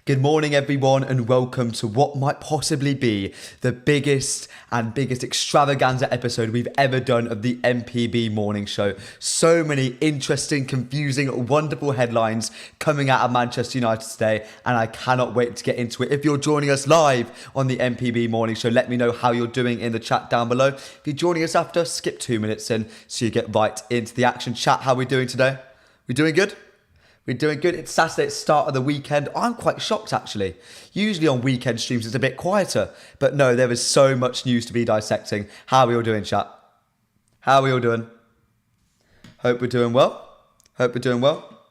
Good morning, everyone, and welcome to what might possibly be the biggest extravaganza episode we've ever done of the MPB morning show. So many interesting, confusing, wonderful headlines coming out of Manchester United today, and I cannot wait to get into it. If you're joining us live on the MPB morning show, let me know how you're doing in the chat down below. If you're joining us after, skip 2 minutes in so you get right into the action. Chat, how are we doing today? We doing good? We're doing good. It's Saturday, it's start of the weekend. I'm quite shocked, actually. Usually on weekend streams, it's a bit quieter. But no, there is so much news to be dissecting. How are we all doing, chat? How are we all doing? Hope we're doing well. Hope we're doing well.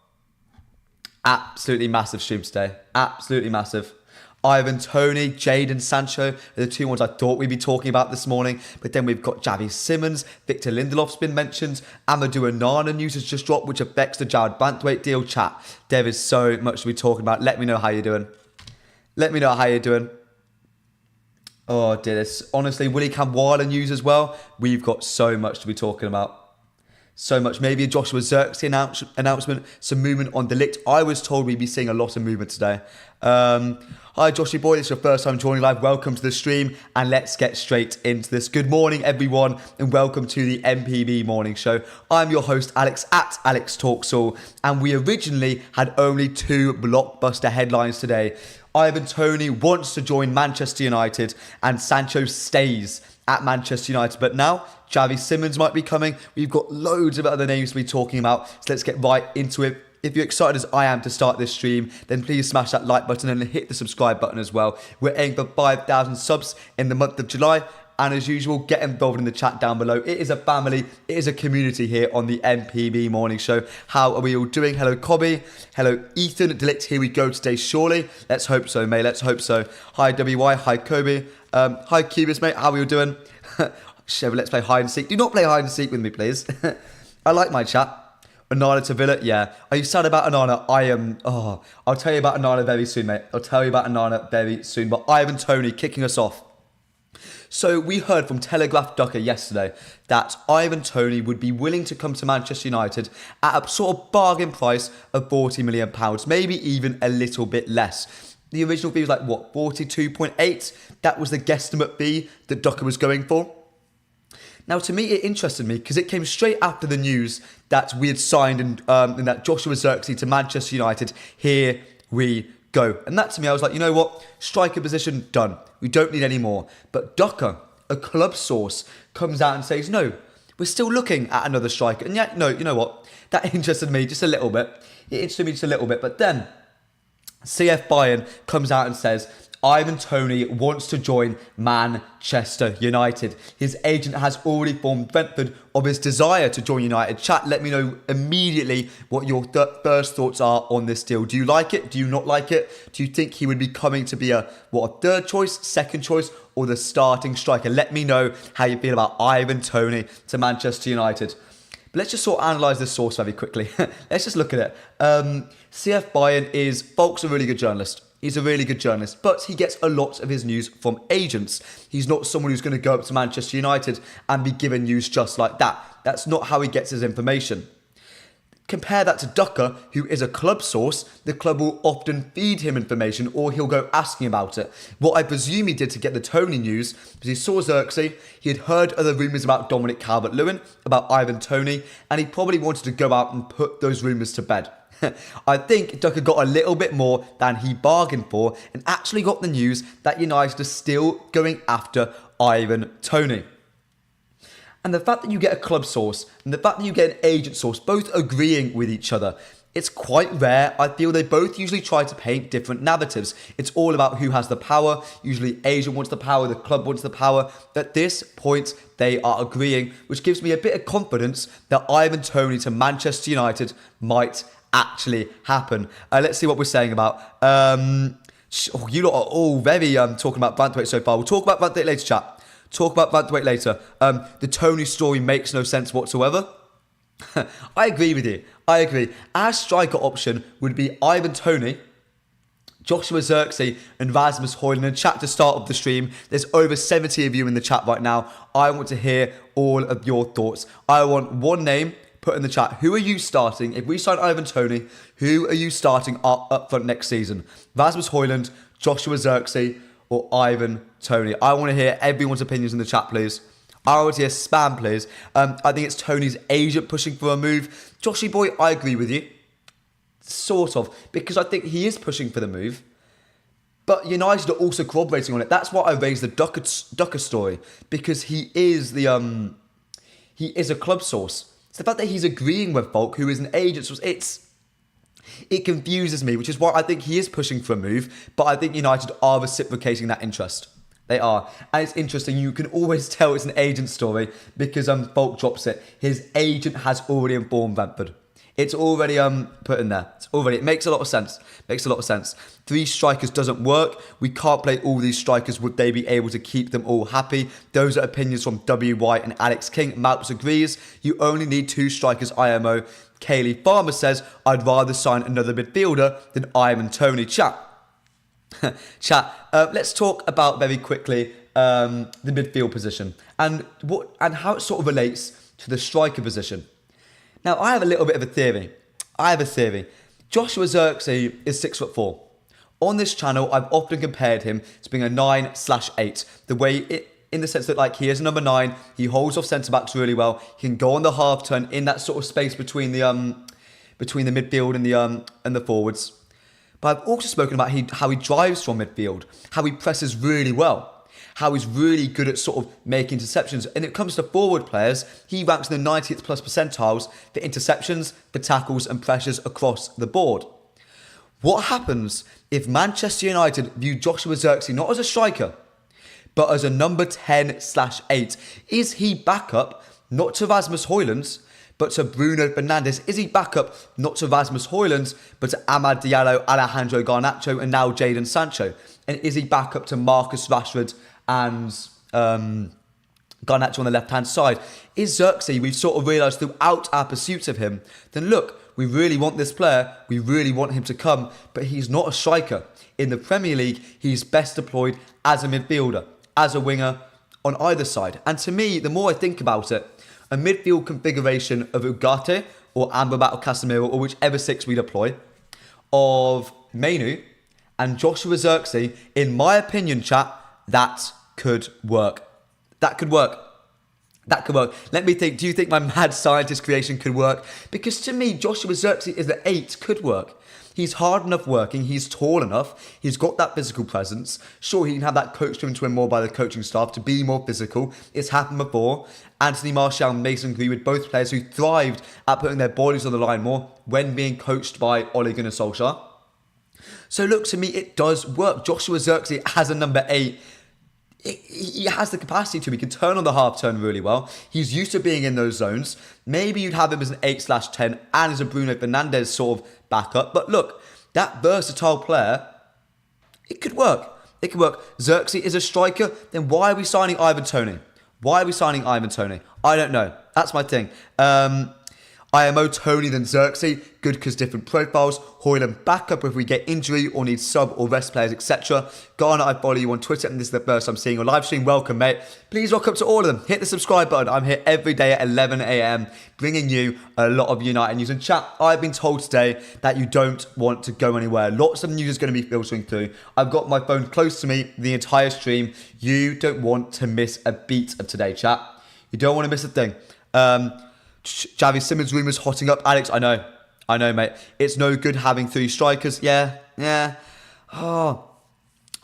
Absolutely massive stream today. Absolutely massive. Ivan Toney, Jadon Sancho are the two ones I thought we'd be talking about this morning. But then we've got Xavi Simons, Victor Lindelof's been mentioned, Amadou Onana news has just dropped, which affects the Jared Banthwaite deal. Chat, there is so much to be talking about. Let me know how you're doing. Let me know how you're doing. Oh dear, this honestly, Willie Kambwala news as well. We've got so much to be talking about. So much. Maybe a Joshua Zirkzee announcement, some movement on Delict. I was told we'd be seeing a lot of movement today. Hi Joshy boy, it's your first time joining live. Welcome to the stream and let's get straight into this. Good morning everyone and welcome to the MPB morning show. I'm your host Alex at Alex Talks All, and we originally had only 2 blockbuster headlines today. Ivan Toney wants to join Manchester United and Sancho stays at Manchester United, but now Xavi Simons might be coming. We've got loads of other names to be talking about, so let's get right into it. If you're excited as I am to start this stream, then please smash that like button and hit the subscribe button as well. We're aiming for 5,000 subs in the month of July. And as usual, get involved in the chat down below. It is a family, it is a community here on the MPB morning show. How are we all doing? Hello, Cobby. Hello, Ethan. Delict, here we go today, surely. Let's hope so, mate. Let's hope so. Hi, WY. Hi, Kobe. Hi, Cubis, mate. How are you doing? Chevy, let's play hide and seek. Do not play hide and seek with me, please. I like my chat. Onana to Villa, yeah. Are you sad about Onana? I am. I'll tell you about Onana very soon, mate. I'll tell you about Onana very soon. But Ivan Toney kicking us off. So we heard from Telegraph Ducker yesterday that Ivan Toney would be willing to come to Manchester United at a sort of bargain price of £40 million, maybe even a little bit less. The original fee was like, what, 42.8? That was the guesstimate fee that Ducker was going for. Now, to me, it interested me because it came straight after the news that we had signed and that Joshua Zirkzee to Manchester United. Here we go. And that to me, I was like, you know what? Striker position, done. We don't need any more. But Ducker, a club source, comes out and says, no, we're still looking at another striker. And yet, no, you know what? That interested me just a little bit. It interested me just a little bit. But then CF Bayern comes out and says, Ivan Toney wants to join Manchester United. His agent has already informed Brentford of his desire to join United. Chat, let me know immediately what your first thoughts are on this deal. Do you like it? Do you not like it? Do you think he would be coming to be a third choice, second choice, or the starting striker? Let me know how you feel about Ivan Toney to Manchester United. But let's just sort of analyse this source very quickly. Let's just look at it. CF Bayern Folk's a really good journalist. He's a really good journalist, but he gets a lot of his news from agents. He's not someone who's going to go up to Manchester United and be given news just like that. That's not how he gets his information. Compare that to Ducker, who is a club source. The club will often feed him information or he'll go asking about it. What I presume he did to get the Toney news was he saw Zirkzee, he had heard other rumours about Dominic Calvert-Lewin, about Ivan Toney, and he probably wanted to go out and put those rumours to bed. I think Ducker got a little bit more than he bargained for and actually got the news that United are still going after Ivan Toney. And the fact that you get a club source and the fact that you get an agent source both agreeing with each other, it's quite rare. I feel they both usually try to paint different narratives. It's all about who has the power. Usually agent wants the power, the club wants the power. At this point, they are agreeing, which gives me a bit of confidence that Ivan Toney to Manchester United might actually happen. Let's see what we're saying about. You lot are all very talking about Banthwaite so far. We'll talk about Banthwaite later, chat. Talk about Banthwaite later. The Toney story makes no sense whatsoever. I agree with you. I agree. Our striker option would be Ivan Toney, Joshua Zirkzee and Rasmus Højlund. In chat to start of the stream, there's over 70 of you in the chat right now. I want to hear all of your thoughts. I want one name put in the chat, who are you starting? If we sign Ivan Toney, who are you starting up front next season? Rasmus Højlund, Joshua Zirkzee, or Ivan Toney? I want to hear everyone's opinions in the chat, please. I want to hear spam, please. I think it's Toney's agent pushing for a move. Joshy boy, I agree with you. Sort of. Because I think he is pushing for the move. But United are also corroborating on it. That's why I raised the Ducker story. Because he is a club source. It's the fact that he's agreeing with Volk, who is an agent source. It confuses me, which is why I think he is pushing for a move. But I think United are reciprocating that interest. They are. And it's interesting. You can always tell it's an agent story because Volk drops it. His agent has already informed Brentford. It's already put in there. It makes a lot of sense. Makes a lot of sense. 3 strikers doesn't work. We can't play all these strikers. Would they be able to keep them all happy? Those are opinions from W. White and Alex King. Malps agrees. You only need 2 strikers, IMO. Kaylee Farmer says, I'd rather sign another midfielder than Ivan Toney. Chat. Let's talk about very quickly the midfield position and how it sort of relates to the striker position. Now, I have a little bit of a theory. Joshua Zirkzee is 6'4". On this channel, I've often compared him to being a 9/8. In the sense that like he is number 9, he holds off centre backs really well. He can go on the half turn in that sort of space between the midfield and the forwards. But I've also spoken about how he drives from midfield, how he presses really well, how he's really good at sort of making interceptions. And when it comes to forward players, he ranks in the 90th plus percentiles for interceptions, for tackles and pressures across the board. What happens if Manchester United view Joshua Zirkzee not as a striker, but as a number 10/8? Is he backup, not to Rasmus Højlund, but to Bruno Fernandes? Is he backup, not to Rasmus Højlund, but to Amad Diallo, Alejandro Garnacho, and now Jadon Sancho? And is he backup to Marcus Rashford and Garnacho on the left-hand side? Is Zirkzee, we've sort of realised throughout our pursuits of him, then look, we really want this player, we really want him to come, but he's not a striker. In the Premier League, he's best deployed as a midfielder, as a winger, on either side. And to me, the more I think about it, a midfield configuration of Ugarte or Amrabat or Casemiro or whichever 6 we deploy, of Mainu and Joshua Zirkzee, in my opinion, chat, that could work. That could work. Let me think, do you think my mad scientist creation could work? Because to me, Joshua Zirkzee is the 8 could work. He's hard enough working, he's tall enough, he's got that physical presence. Sure, he can have that coached into him more by the coaching staff to be more physical. It's happened before. Anthony Martial and Mason Greenwood, both players who thrived at putting their bodies on the line more when being coached by Ole Gunnar Solskjaer. So look, to me, it does work. Joshua Zirkzee as a number 8, he has the capacity to. He can turn on the half turn really well. He's used to being in those zones. Maybe you'd have him as an 8/10 and as a Bruno Fernandes sort of backup. But look, that versatile player, it could work. Zirkzee is a striker. Then why are we signing Ivan Toney? I don't know. That's my thing. IMO Toney then Zirkzee, good because different profiles. Højlund backup if we get injury or need sub or rest players, etc. Garner, I follow you on Twitter and this is the first I'm seeing your live stream. Welcome, mate. Please rock up to all of them. Hit the subscribe button. I'm here every day at 11 a.m. bringing you a lot of United news. And chat, I've been told today that you don't want to go anywhere. Lots of news is going to be filtering through. I've got my phone close to me the entire stream. You don't want to miss a beat of today, chat. You don't want to miss a thing. Javi Simons rumours hotting up. Alex, I know, mate. It's no good having 3 strikers. Yeah. Oh,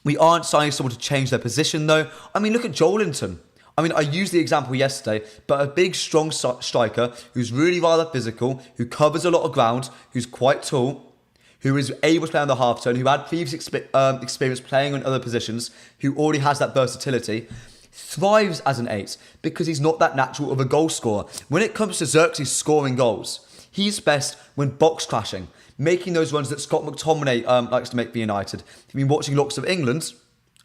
we aren't signing someone to change their position, though. I mean, look at Joelinton. I mean, I used the example yesterday, but a big, strong striker who's really rather physical, who covers a lot of ground, who's quite tall, who is able to play on the half turn, who had previous experience playing on other positions, who already has that versatility, thrives as an 8 because he's not that natural of a goal scorer. When it comes to Zirkzee scoring goals, he's best when box crashing, making those runs that Scott McTominay likes to make for United. If you've been watching lots of England,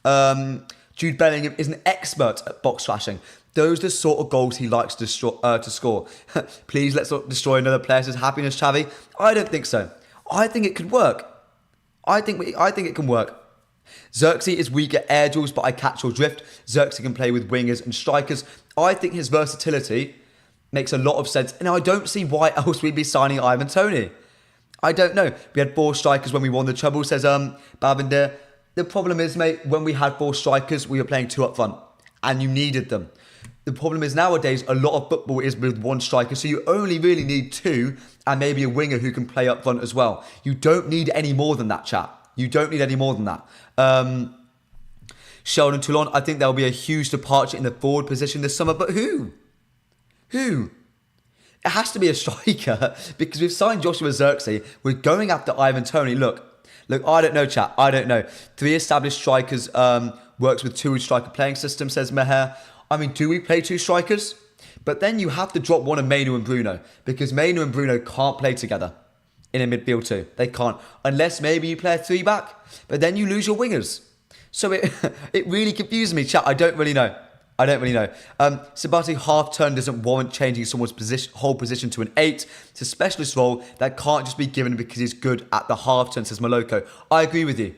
Jude Bellingham is an expert at box crashing. Those are the sort of goals he likes to score. Please, let's not destroy another player's happiness, Xavi. I don't think so. I think it could work. I think it can work. Zirkzee is weak at air duels, but I catch your drift. Zirkzee can play with wingers and strikers. I think his versatility Makes a lot of sense. Now, I don't see why else we'd be signing Ivan Toney. I don't know. We had 4 strikers when we won the treble, says Bavinder. The problem is, mate, when we had 4 strikers, we were playing 2 up front, and you needed them. The problem is nowadays, a lot of football is with 1 striker, so you only really need 2 and maybe a winger who can play up front as well. You don't need any more than that, chat. You don't need any more than that. Sheldon Toulon, I think there will be a huge departure in the forward position this summer, but who? Who? It has to be a striker because we've signed Joshua Zirkzee. We're going after Ivan Toney. Look, I don't know, chat. I don't know. 3 established strikers works with 2 striker playing system, says Meher. I mean, do we play 2 strikers? But then you have to drop one of Mainu and Bruno because Mainu and Bruno can't play together in a midfield too. They can't. Unless maybe you play a 3 back, but then you lose your wingers. So it really confuses me, chat. I don't really know. Sabati half-turn doesn't warrant changing someone's whole position to an 8. It's a specialist role that can't just be given because he's good at the half-turn, says Moloko. I agree with you.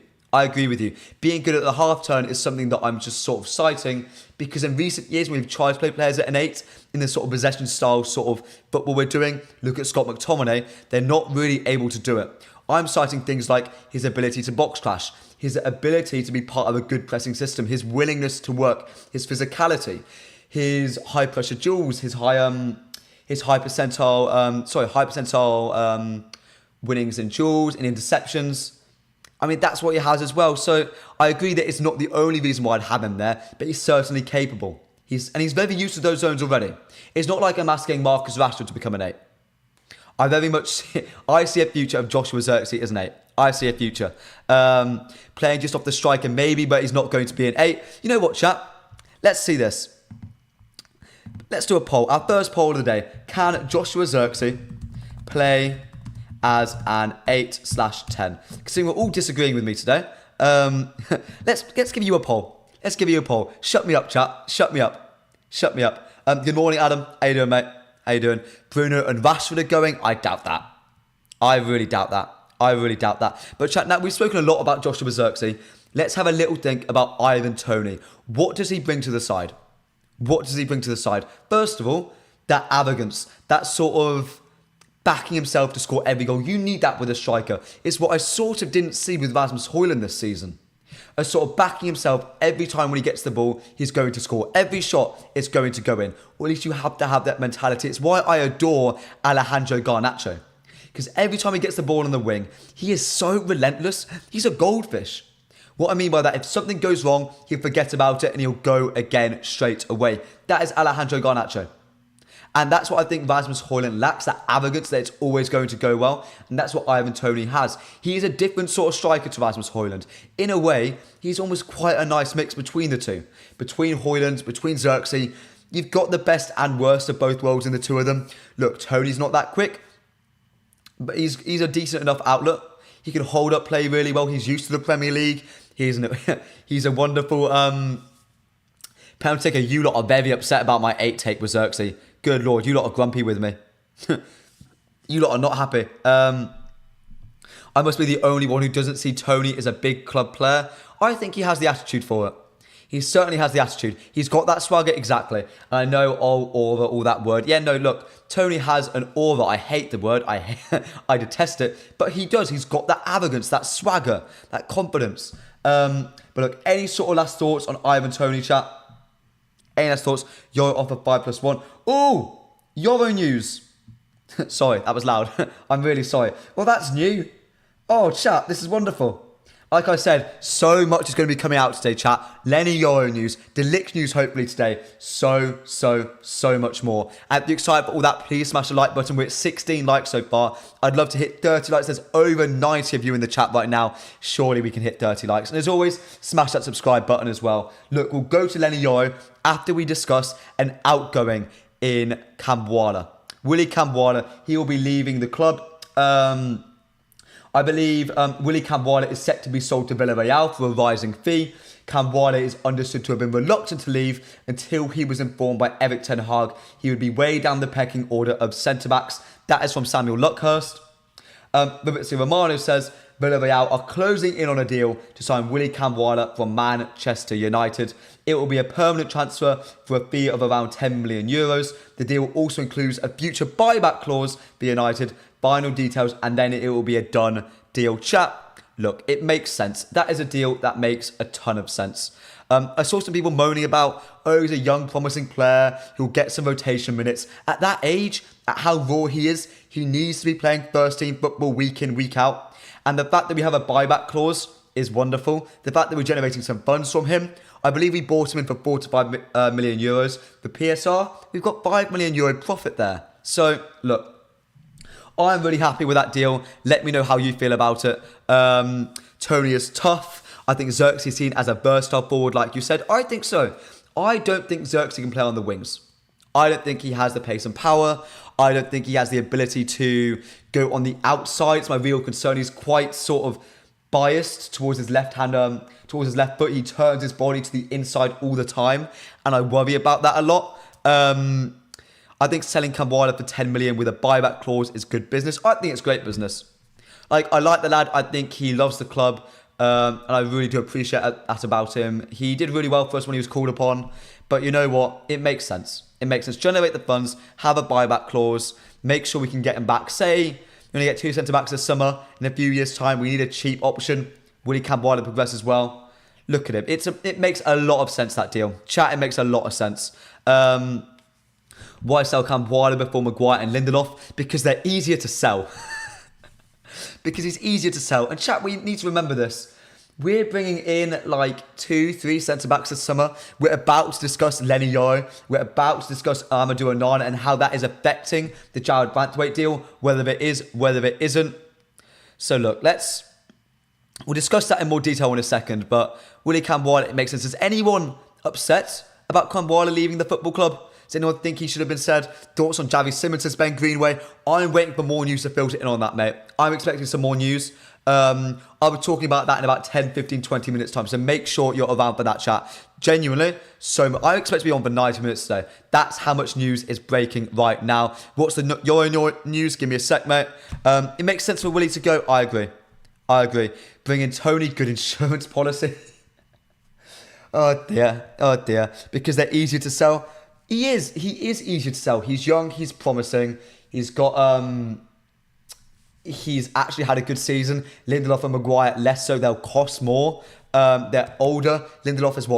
Being good at the half-turn is something that I'm just sort of citing because in recent years when we've tried to play players at an 8 in the sort of possession style sort of football we're doing, look at Scott McTominay, they're not really able to do it. I'm citing things like his ability to box clash, his ability to be part of a good pressing system, his willingness to work, his physicality, his high pressure duels, his high percentile winnings in duels and interceptions. I mean, that's what he has as well. So I agree that it's not the only reason why I'd have him there, but he's certainly capable. He's very used to those zones already. It's not like I'm asking Marcus Rashford to become an 8. I see a future of Joshua Zirkzee as an 8. I see a future. Playing just off the striker maybe, but he's not going to be an 8. You know what, chat? Let's see this. Let's do a poll. Our first poll of the day. Can Joshua Zirkzee play as an 8/10? Considering we're all disagreeing with me today. Let's give you a poll. Shut me up, chat. Shut me up. Good morning, Adam. How you doing, mate? How you doing? Bruno and Rashford are going? I doubt that. I really doubt that. But chat, now we've spoken a lot about Joshua Zirkzee. Let's have a little think about Ivan Toney. What does he bring to the side? First of all, that arrogance, that sort of backing himself to score every goal. You need that with a striker. It's what I sort of didn't see with Rasmus Højlund this season. A sort of backing himself every time when he gets the ball, he's going to score. Every shot is going to go in. Or at least you have to have that mentality. It's why I adore Alejandro Garnacho. Because every time he gets the ball on the wing, he is so relentless. He's a goldfish. What I mean by that, if something goes wrong, he'll forget about it and he'll go again straight away. That is Alejandro Garnacho. And that's what I think Rasmus Højlund lacks, that arrogance that it's always going to go well. And that's what Ivan Toney has. He is a different sort of striker to Rasmus Højlund. In a way, he's almost quite a nice mix between the two. Between Højlund, between Zirkzee. You've got the best and worst of both worlds in the two of them. Look, Toney's not that quick, but he's a decent enough outlet. He can hold up play really well. He's used to the Premier League. He's a wonderful penalty taker. You lot are very upset about my 8 take with Zirkzee. Good Lord, you lot are grumpy with me. You lot are not happy. I must be the only one who doesn't see Toney as a big club player. I think he has the attitude for it. He certainly has the attitude. He's got that swagger, exactly. And I know all that word. Yeah, no, look, Toney has an aura. I hate the word. I detest it. But he does. He's got that arrogance, that swagger, that confidence. But look, any sort of last thoughts on Ivan Toney, chat? Any last thoughts? Euro offer 5+1. Ooh, Euro news. Sorry, that was loud. I'm really sorry. Well, that's new. Oh, chat, this is wonderful. Like I said, so much is going to be coming out today, chat. Lenny Euro news, Delict news hopefully today. So much more. And if you're excited for all that, please smash the like button. We're at 16 likes so far. I'd love to hit 30 likes. There's over 90 of you in the chat right now. Surely we can hit 30 likes. And as always, smash that subscribe button as well. Look, we'll go to Lenny Euro after we discuss an outgoing in Kambwala. Willy Kambwala, he will be leaving the club. I believe Willy Kambwala is set to be sold to Villarreal for a rising fee. Kambwala is understood to have been reluctant to leave until he was informed by Erik ten Hag he would be way down the pecking order of centre-backs. That is from Samuel Luckhurst. Fabrizio Romano says, Villarreal are closing in on a deal to sign Willy Kambwala from Manchester United. It will be a permanent transfer for a fee of around 10 million euros. The deal also includes a future buyback clause for United, final details, and then it will be a done deal. Chat, look, it makes sense. That is a deal that makes a ton of sense. I saw some people moaning about, oh, he's a young, promising player who'll get some rotation minutes. At that age, at how raw he is, he needs to be playing first team football week in, week out. And the fact that we have a buyback clause is wonderful. The fact that we're generating some funds from him, I believe we bought him in for 4 to 5 million euros. For PSR, we've got 5 million euro profit there. So, look, I'm really happy with that deal. Let me know how you feel about it. Toney is tough. I think Xerxes is seen as a versatile forward, like you said. I think so. I don't think Xerxes can play on the wings. I don't think he has the pace and power. I don't think he has the ability to go on the outside. It's my real concern. He's quite sort of biased towards his left hand, towards his left foot. He turns his body to the inside all the time, and I worry about that a lot. I think selling Kambwala for 10 million with a buyback clause is good business. I think it's great business. Like, I like the lad. I think he loves the club. And I really do appreciate that about him. He did really well for us when he was called upon. But you know what? It makes sense. It makes sense. Generate the funds, have a buyback clause, make sure we can get him back. Say, you're going to get 2 centre-backs this summer. In a few years' time, we need a cheap option. Willy Kambwala progress as well. Look at him. It makes a lot of sense, that deal. Chat, it makes a lot of sense. Why sell Kambwala before Maguire and Lindelof? Because they're easier to sell. Because he's easier to sell. And chat, we need to remember this. We're bringing in like 2-3 centre-backs this summer. We're about to discuss Lenny Yoro. We're about to discuss Amadou Onana and how that is affecting the Jared Banthwaite deal, whether it is, whether it isn't. So look, we'll discuss that in more detail in a second. But Willy Kambwala, it makes sense. Is anyone upset about Kambwala leaving the football club? Does anyone think he should have been said? Thoughts on Javi Simons and Ben Greenway? I'm waiting for more news to filter in on that, mate. I'm expecting some more news. I'll be talking about that in about 10, 15, 20 minutes time. So make sure you're around for that chat. Genuinely, I expect to be on for 90 minutes today. That's how much news is breaking right now. What's your news? Give me a sec, mate. It makes sense for Willy to go. I agree. Bring in Toney, good insurance policy. Oh dear. Because they're easier to sell. He is easier to sell. He's young, he's promising. He's got he's actually had a good season. Lindelof and Maguire less so. They'll cost more. They're older. Lindelof has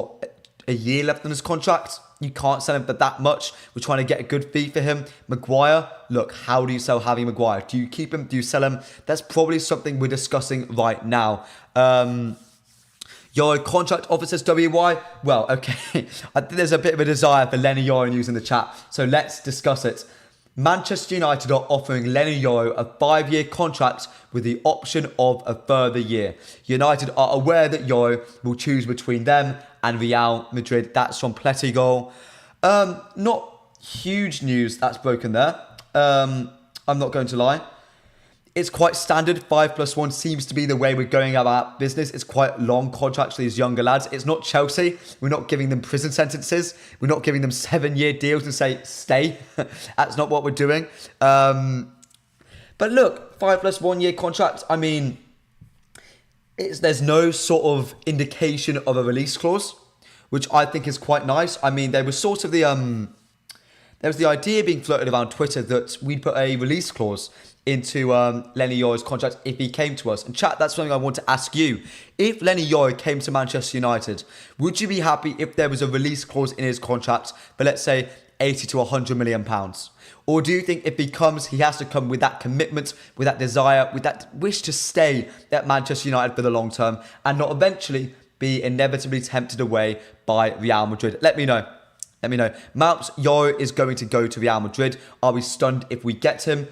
a year left on his contract. You can't sell him for that much. We're trying to get a good fee for him. Maguire, look, how do you sell Harry Maguire? Do you keep him? Do you sell him? That's probably something we're discussing right now. Your contract officers WY? Well, okay. I think there's a bit of a desire for Lenny Yoro news in the chat. So let's discuss it. Manchester United are offering Lenny Yoro a 5-year contract with the option of a further year. United are aware that Yoro will choose between them and Real Madrid. That's from Pletigol. Not huge news that's broken there. I'm not going to lie. It's quite standard. 5+1 seems to be the way we're going about business. It's quite long contracts for these younger lads. It's not Chelsea. We're not giving them prison sentences. We're not giving them 7-year deals and say, stay. That's not what we're doing. But look, 5+1 year contract. I mean, there's no sort of indication of a release clause, which I think is quite nice. I mean, there was sort of there was the idea being floated around Twitter that we'd put a release clause into Lenny Yoro's contract if he came to us. And chat, that's something I want to ask you. If Lenny Yoro came to Manchester United, would you be happy if there was a release clause in his contract for, let's say, 80 to 100 million pounds? Or do you think if he comes, he has to come with that commitment, with that desire, with that wish to stay at Manchester United for the long term and not eventually be inevitably tempted away by Real Madrid? Let me know. Malps, Yoro is going to go to Real Madrid. Are we stunned if we get him?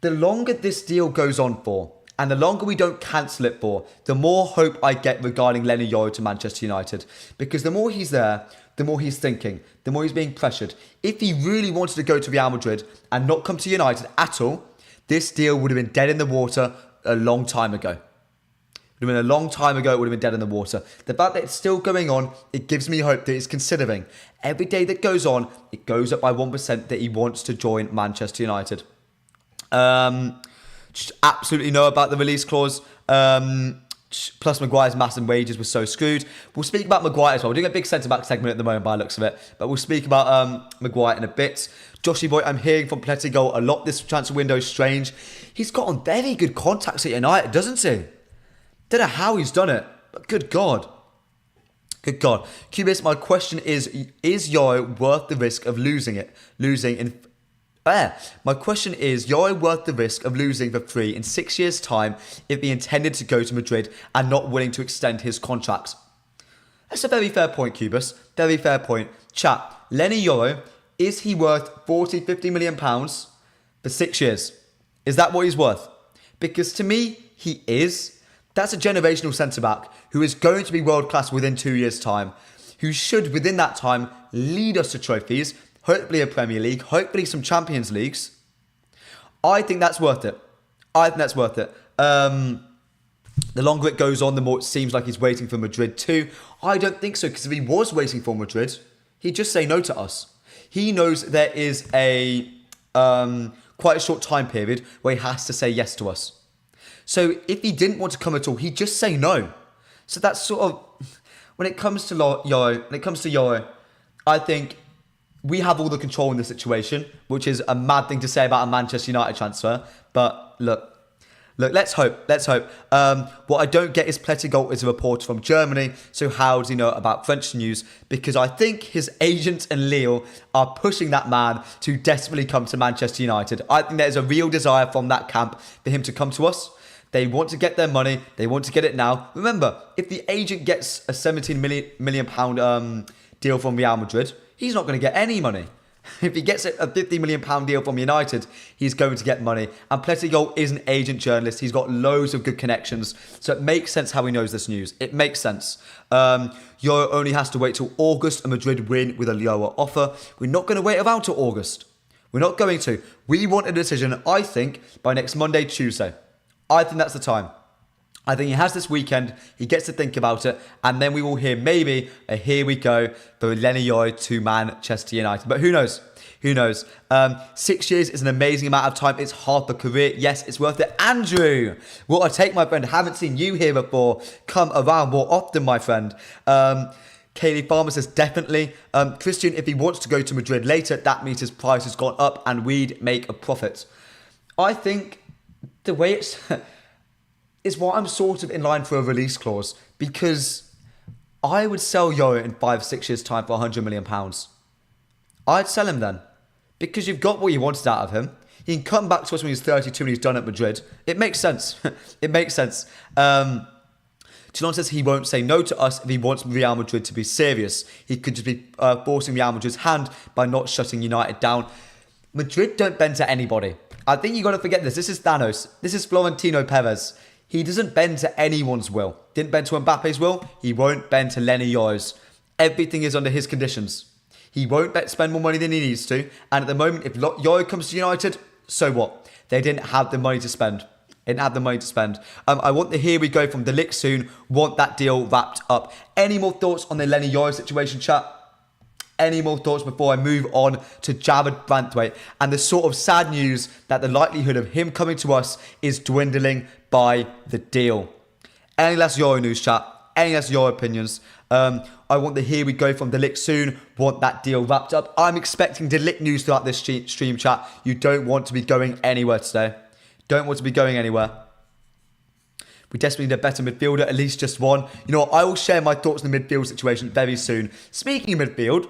The longer this deal goes on for, and the longer we don't cancel it for, the more hope I get regarding Lenny Yoro to Manchester United. Because the more he's there, the more he's thinking, the more he's being pressured. If he really wanted to go to Real Madrid and not come to United at all, this deal would have been dead in the water a long time ago. It would have been a long time ago, it would have been dead in the water. The fact that it's still going on, it gives me hope that he's considering. Every day that goes on, it goes up by 1% that he wants to join Manchester United. Just absolutely know about the release clause. Plus Maguire's massive wages were so screwed. We'll speak about Maguire as well. We're doing a big centre-back segment at the moment by the looks of it. But we'll speak about Maguire in a bit. Joshy boy, I'm hearing from Pletigol a lot this transfer window is strange. He's gotten very good contacts at United, doesn't he? Don't know how he's done it, but good God. Good God. Cubis, my question is Yoro worth the risk of my question is Yoro worth the risk of losing for free in 6 years' time if he intended to go to Madrid and not willing to extend his contract? That's a very fair point, Cubis. Very fair point. Chat, Lenny Yoro, is he worth 40, 50 million pounds for 6 years? Is that what he's worth? Because to me, he is. That's a generational centre-back who is going to be world-class within 2 years' time, who should, within that time, lead us to trophies, hopefully a Premier League, hopefully some Champions Leagues. I think that's worth it. The longer it goes on, the more it seems like he's waiting for Madrid too. I don't think so, because if he was waiting for Madrid, he'd just say no to us. He knows there is a quite a short time period where he has to say yes to us. So if he didn't want to come at all, he'd just say no. So that's sort of, when it comes to Yoro, I think we have all the control in the situation, which is a mad thing to say about a Manchester United transfer. But look, let's hope. What I don't get is Pletigol is a reporter from Germany, so how does he know about French news? Because I think his agent and Lille are pushing that man to desperately come to Manchester United. I think there's a real desire from that camp for him to come to us. They want to get their money. They want to get it now. Remember, if the agent gets a 17 million pound deal from Real Madrid, he's not going to get any money. If he gets a 50 million pound deal from United, he's going to get money. And Pletigol is an agent journalist. He's got loads of good connections. So it makes sense how he knows this news. It makes sense. Yoro only has to wait till August and Madrid win with a lower offer. We're not going to wait around till August. We're not going to. We want a decision, I think, by next Monday, Tuesday. I think that's the time. I think he has this weekend, he gets to think about it, and then we will hear maybe a here we go for Lenny Yoro to Manchester United. But who knows? 6 years is an amazing amount of time. It's half a career. Yes, it's worth it. Andrew, what I take, my friend. Haven't seen you here before. Come around more often, my friend. Kaylee Farmer says, definitely. Christian, if he wants to go to Madrid later, that means his price has gone up and we'd make a profit. I think the way it's... is why I'm sort of in line for a release clause, because I would sell Yoro in 5-6 years' time for £100 million. I'd sell him then, because you've got what you wanted out of him. He can come back to us when he's 32 and he's done at Madrid. It makes sense. It makes sense. Toulon says he won't say no to us if he wants Real Madrid to be serious. He could just be forcing Real Madrid's hand by not shutting United down. Madrid don't bend to anybody. I think you got to forget this. This is Thanos. This is Florentino Perez. He doesn't bend to anyone's will. Didn't bend to Mbappe's will. He won't bend to Lenny Yoro's. Everything is under his conditions. He won't spend more money than he needs to. And at the moment, if Yoro comes to United, so what? They didn't have the money to spend. I want the here we go from the lick soon. Want that deal wrapped up. Any more thoughts on the Lenny Yoro situation, chat? Any more thoughts before I move on to Jared Branthwaite and the sort of sad news that the likelihood of him coming to us is dwindling by the deal? Any less Yoro news, chat? Any less Yoro opinions? I want the here we go from the lick soon. Want that deal wrapped up. I'm expecting the lick news throughout this stream, chat. You don't want to be going anywhere today. Don't want to be going anywhere. We desperately need a better midfielder, at least just one. You know what? I will share my thoughts on the midfield situation very soon. Speaking of midfield,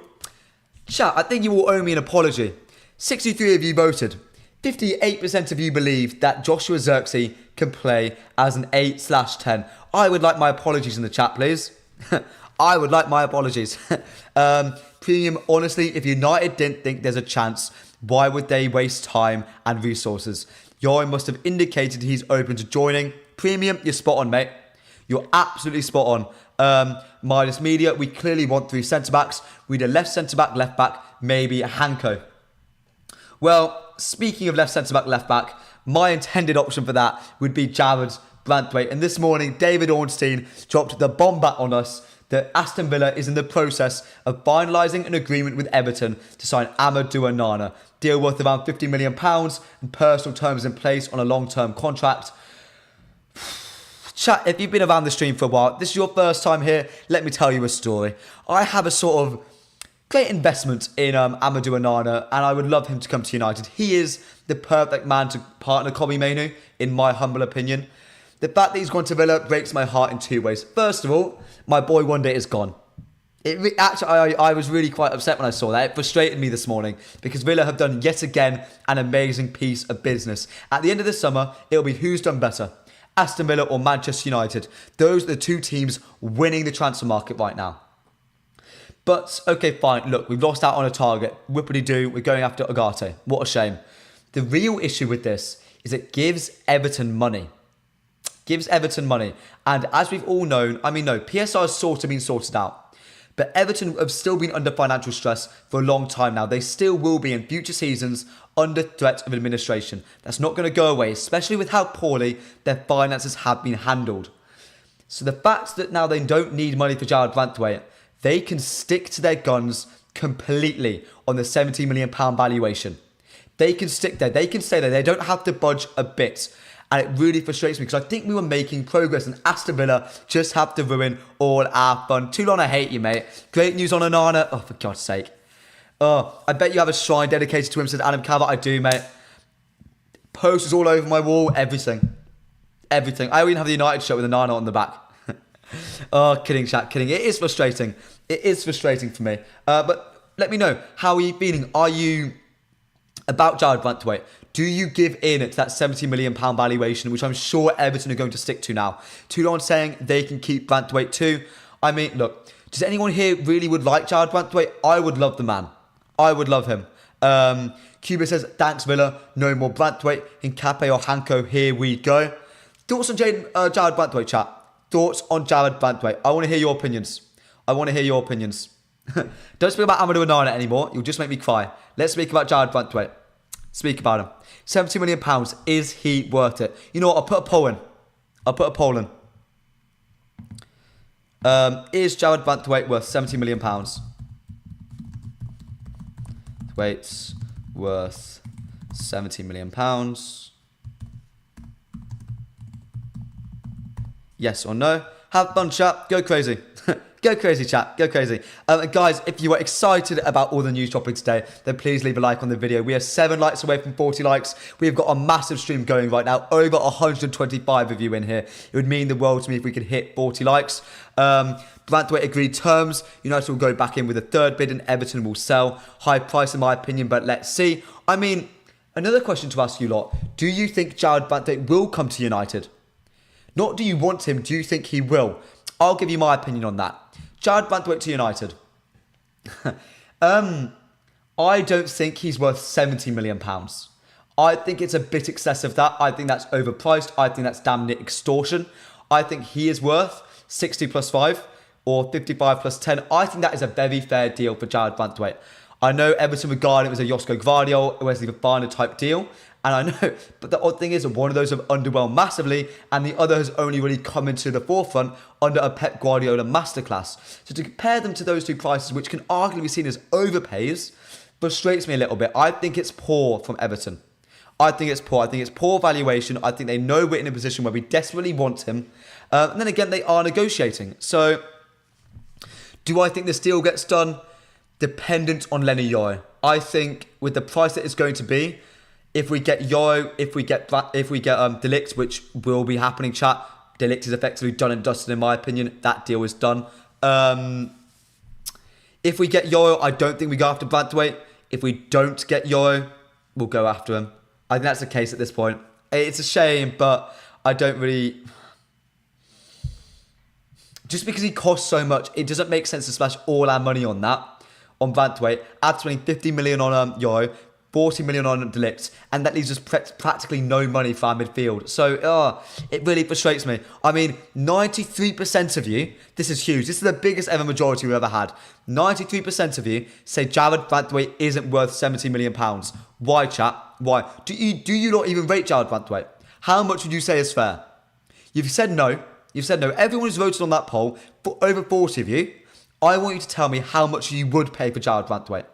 chat, I think you will owe me an apology. 63 of you voted. 58% of you believe that Joshua Zirkzee can play as an 8/10. I would like my apologies in the chat, please. I would like my apologies. Premium, honestly, if United didn't think there's a chance, why would they waste time and resources? Yoro must have indicated he's open to joining. Premium, you're spot on, mate. You're absolutely spot on. Midas Media, we clearly want 3 centre-backs. We need a left centre-back, left-back, maybe a Hanko. Well, speaking of left centre-back, left-back, my intended option for that would be Jared Branthwaite. And this morning, David Ornstein dropped the bomb back on us that Aston Villa is in the process of finalising an agreement with Everton to sign Amadou Onana. Deal worth around £50 million and personal terms in place on a long-term contract. Chat, if you've been around the stream for a while, this is your first time here, let me tell you a story. I have a sort of great investment in Amadou Onana, and I would love him to come to United. He is the perfect man to partner Kobbie Mainoo, in my humble opinion. The fact that he's gone to Villa breaks my heart in two ways. First of all, my boy Wonder is gone. I was really quite upset when I saw that. It frustrated me this morning because Villa have done yet again an amazing piece of business. At the end of the summer, it'll be who's done better, Aston Villa or Manchester United. Those are the two teams winning the transfer market right now. But, okay, fine. Look, we've lost out on a target. Whippity-doo, we're going after Ugarte. What a shame. The real issue with this is it gives Everton money. And as we've all known, PSR has sort of been sorted out. But Everton have still been under financial stress for a long time now. They still will be in future seasons under threat of administration. That's not going to go away, especially with how poorly their finances have been handled. So the fact that now they don't need money for Jarrad Branthwaite, they can stick to their guns completely on the £70 million valuation. They can stick there. They can stay there. They don't have to budge a bit. And it really frustrates me because I think we were making progress and Aston Villa just have to ruin all our fun. Toulon, I hate you, mate. Great news on Onana. Oh, for God's sake. Oh, I bet you have a shrine dedicated to him, said Adam Calvert. I do, mate. Posters all over my wall. Everything. I even have the United shirt with Onana on the back. Oh, kidding, chat, kidding. It is frustrating. It is frustrating for me. But let me know. How are you feeling? Are you about Jarrad Branthwaite? Do you give in to that £70 million valuation, which I'm sure Everton are going to stick to now? Toulon saying they can keep Branthwaite too. I mean, look, does anyone here really would like Jarrad Branthwaite? I would love the man. I would love him. Cuba says, thanks Villa, no more Branthwaite. Hincapié or Hanko, here we go. Thoughts on Jarrad Branthwaite, chat? Thoughts on Jarrad Branthwaite? I want to hear your opinions. Don't speak about Amadou Onana anymore. You'll just make me cry. Let's speak about Jarrad Branthwaite. Speak about him. £70 million. Is he worth it? You know what? I'll put a poll in. Is Jarrad Branthwaite worth £70 million? Wait's worth £70 million. Yes or no? Have fun, chat. Go crazy. Go crazy, chat. Go crazy. Guys, if you are excited about all the news dropping today, then please leave a like on the video. We are 7 likes away from 40 likes. We've got a massive stream going right now. Over 125 of you in here. It would mean the world to me if we could hit 40 likes. Branthwaite agreed terms. United will go back in with a third bid and Everton will sell. High price in my opinion, but let's see. I mean, another question to ask you lot. Do you think Jarrad Branthwaite will come to United? Not do you want him, do you think he will? I'll give you my opinion on that. Jarrad Branthwaite to United. I don't think he's worth £70 million. I think it's a bit excessive that. I think that's overpriced. I think that's damn near extortion. I think he is worth 60 plus 5 or 55 plus 10. I think that is a very fair deal for Jarrad Branthwaite. I know Everton regarded it as a Josko Gvardiol, Wesley Fofana type deal. And I know, but the odd thing is that one of those have underwhelmed massively and the other has only really come into the forefront under a Pep Guardiola masterclass. So to compare them to those two prices, which can arguably be seen as overpays, frustrates me a little bit. I think it's poor from Everton. I think it's poor valuation. I think they know we're in a position where we desperately want him. And then again, they are negotiating. So do I think this deal gets done? Dependent on Lenny Yoro. I think with the price that it's going to be, if we get Yoro, if we get De Ligt, which will be happening, chat. De Ligt is effectively done and dusted in my opinion. That deal is done. If we get Yoro, I don't think we go after Branthwaite. If we don't get Yoro, we'll go after him. I think that's the case at this point. It's a shame, but I don't really... Just because he costs so much, it doesn't make sense to splash all our money on that, on Branthwaite, add between 50 million on Yoro, 40 million on De Ligt, and that leaves us practically no money for our midfield. So, it really frustrates me. I mean, 93% of you, this is huge, this is the biggest ever majority we've ever had. 93% of you say Jarrad Branthwaite isn't worth £70 million. Why, chat? Why? Do you not even rate Jarrad Branthwaite? How much would you say is fair? You've said no. You've said no. Everyone who's voted on that poll, for over 40 of you, I want you to tell me how much you would pay for Jarrad Branthwaite.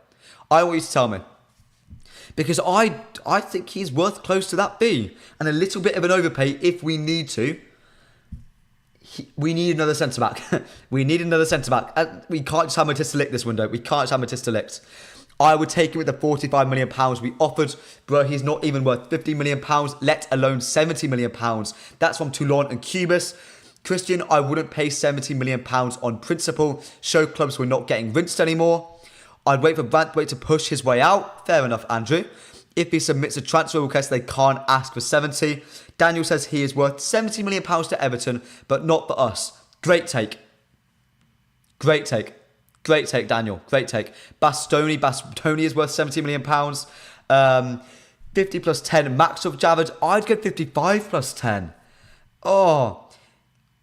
I want you to tell me. Because I think he's worth close to that fee. And a little bit of an overpay if we need to. We need another centre-back. We need another centre-back. We can't just have Matisse Ligt this window. We can't just have Matisse Ligt. I would take it with the £45 million we offered. Bro, he's not even worth £50 million, let alone £70 million. That's from Toulon and Cubis. Christian, I wouldn't pay £70 million on principle. Show clubs we're not getting rinsed anymore. I'd wait for Branthwaite to push his way out. Fair enough, Andrew. If he submits a transfer request, they can't ask for 70. Daniel says he is worth £70 million to Everton, but not for us. Great take. Great take. Great take, Daniel. Great take. Bastoni is worth £70 million. 50 plus 10 max of Javed. I'd go 55 plus 10. Oh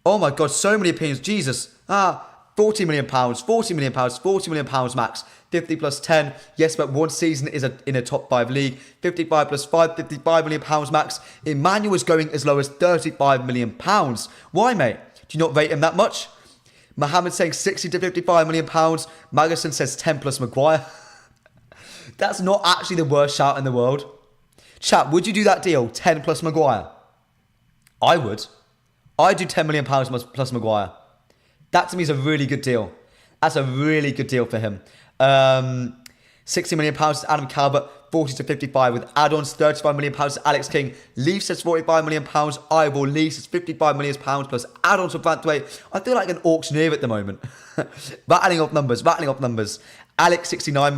my God, so many opinions. Jesus. £40 million, £40 million, £40 million max. 50 plus 10. Yes, but one season is in a top 5 league. 55 plus 5, £55 million max. Emmanuel is going as low as £35 million. Why, mate? Do you not rate him that much? Mohamed saying 60 to £55 million. Magnuson says 10 plus Maguire. That's not actually the worst shout in the world. Chat, would you do that deal? 10 plus Maguire? I would. I'd do £10 million plus Maguire. That to me is a really good deal. That's a really good deal for him. £60 million to Adam Calvert, 40 to 55 with add-ons, £35 million to Alex King. Leaf says £45 million. Ivor Lee says £55 million plus add-ons for Branthwaite. I feel like an auctioneer at the moment. rattling off numbers. Alex, £69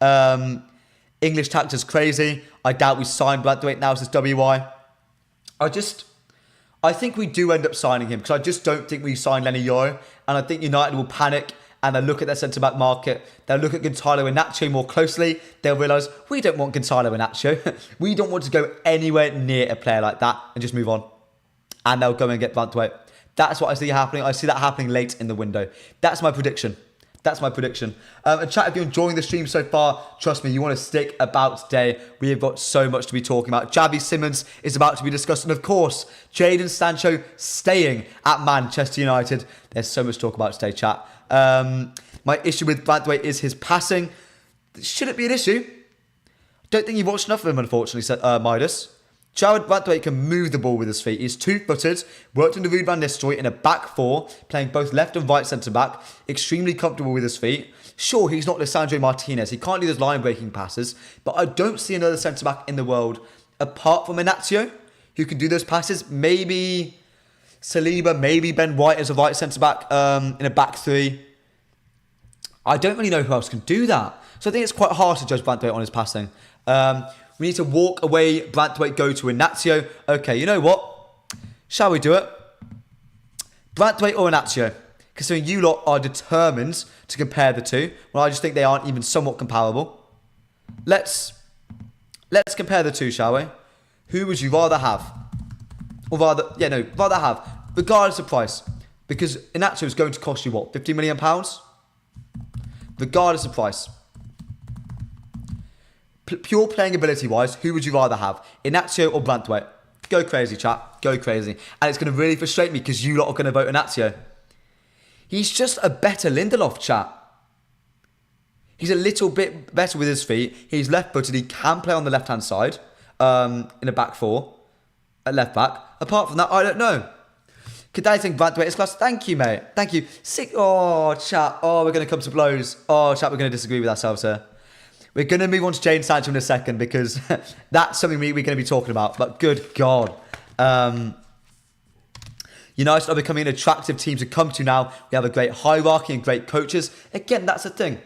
million. English tax is crazy. I doubt we sign Branthwaite now, says WY. I think we do end up signing him because I just don't think we sign Lenny Yoro. And I think United will panic and they'll look at their centre-back market. They'll look at Gonzalo Inacio more closely. They'll realise, we don't want Gonzalo Inacio. We don't want to go anywhere near a player like that and just move on. And they'll go and get Branthwaite. That's what I see happening. I see that happening late in the window. That's my prediction. And chat, if you're enjoying the stream so far, trust me, you want to stick about today. We have got so much to be talking about. Javi Simons is about to be discussed. And of course, Jadon Sancho staying at Manchester United. There's so much to talk about today, chat. My issue with Branthwaite is his passing. Should it be an issue? Don't think you've watched enough of him, unfortunately, said Midas. Jared Branthwaite can move the ball with his feet. He's two-footed, worked under Ruud van Nistelrooy in a back four, playing both left and right centre-back, extremely comfortable with his feet. Sure, he's not Lisandro Martinez. He can't do those line-breaking passes, but I don't see another centre-back in the world, apart from Inacio, who can do those passes. Maybe Saliba, maybe Ben White as a right centre-back in a back three. I don't really know who else can do that. So I think it's quite hard to judge Branthwaite on his passing. We need to walk away, Branthwaite, go to Inacio. Okay, you know what? Shall we do it? Branthwaite or Inacio? Considering you lot are determined to compare the two. Well, I just think they aren't even somewhat comparable. Let's compare the two, shall we? Who would you rather have? Or rather have, regardless of price. Because Inacio is going to cost you, what, £50 million? Regardless of price. Pure playing ability-wise, who would you rather have? Inacio or Branthwaite? Go crazy, chat. Go crazy. And it's going to really frustrate me because you lot are going to vote Inacio. He's just a better Lindelof, chat. He's a little bit better with his feet. He's left-footed. He can play on the left-hand side in a back four at left-back. Apart from that, I don't know. Could I think Branthwaite is class? Thank you, mate. Thank you. Oh, chat. Oh, we're going to come to blows. Oh, chat, we're going to disagree with ourselves here. We're going to move on to Jadon Sancho in a second because that's something we're going to be talking about. But good God. United are becoming an attractive team to come to now. We have a great hierarchy and great coaches. Again, that's the thing.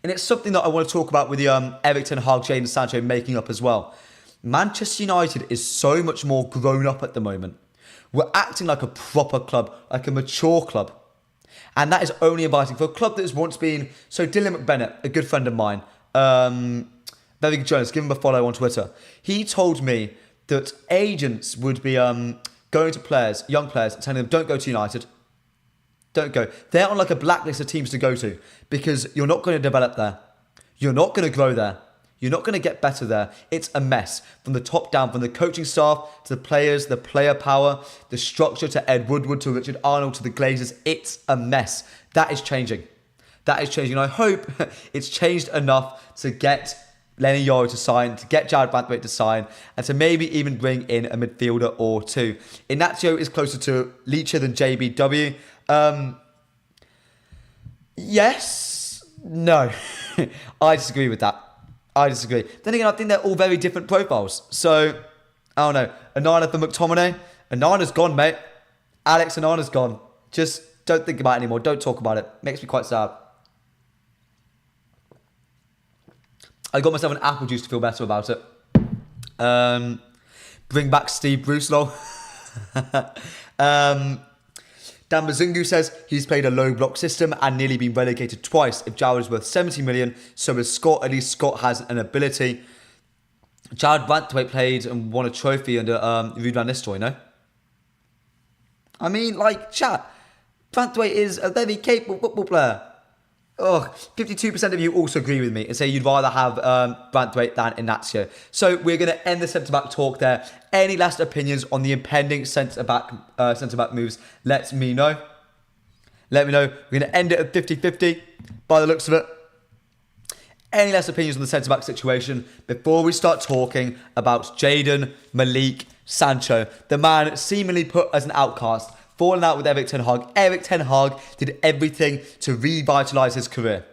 And it's something that I want to talk about with the Eric Ten Hag, Jadon Sancho making up as well. Manchester United is so much more grown up at the moment. We're acting like a proper club, like a mature club. And that is only inviting for a club that has once been... So Dylan McBennett, a good friend of mine, very good journalist, give him a follow on Twitter. He told me that agents would be going to players, young players, telling them, don't go to United. Don't go. They're on like a blacklist of teams to go to because you're not going to develop there. You're not going to grow there. You're not going to get better there. It's a mess from the top down, from the coaching staff to the players, the player power, the structure to Ed Woodward, to Richard Arnold, to the Glazers. It's a mess. That is changing. That is changing. I hope it's changed enough to get Lenny Yoro to sign, to get Jared Brantwaite to sign, and to maybe even bring in a midfielder or two. Ignacio is closer to Leacher than JBW. Yes, no. I disagree with that. I disagree. Then again, I think they're all very different profiles. So, I don't know. Onana for McTominay. Onana's gone, mate. Alex Onana's gone. Just don't think about it anymore. Don't talk about it. Makes me quite sad. I got myself an apple juice to feel better about it. Bring back Steve Bruce, lol. Dan Bazungu says he's played a low block system and nearly been relegated twice. If Jared is worth 70 million, so is Scott. At least Scott has an ability. Jared Brantwaite played and won a trophy under Ruud van Nistelrooy, no? I mean, like, chat. Brantwaite is a very capable football player. Oh, 52% of you also agree with me and say you'd rather have Brantwaite than Ignacio. So we're going to end the centre-back talk there. Any last opinions on the impending centre-back moves? Let me know. Let me know. We're going to end it at 50-50 by the looks of it. Any last opinions on the centre-back situation before we start talking about Jadon, Malik, Sancho, the man seemingly put as an outcast, falling out with Erik ten Hag. Erik ten Hag did everything to revitalise his career.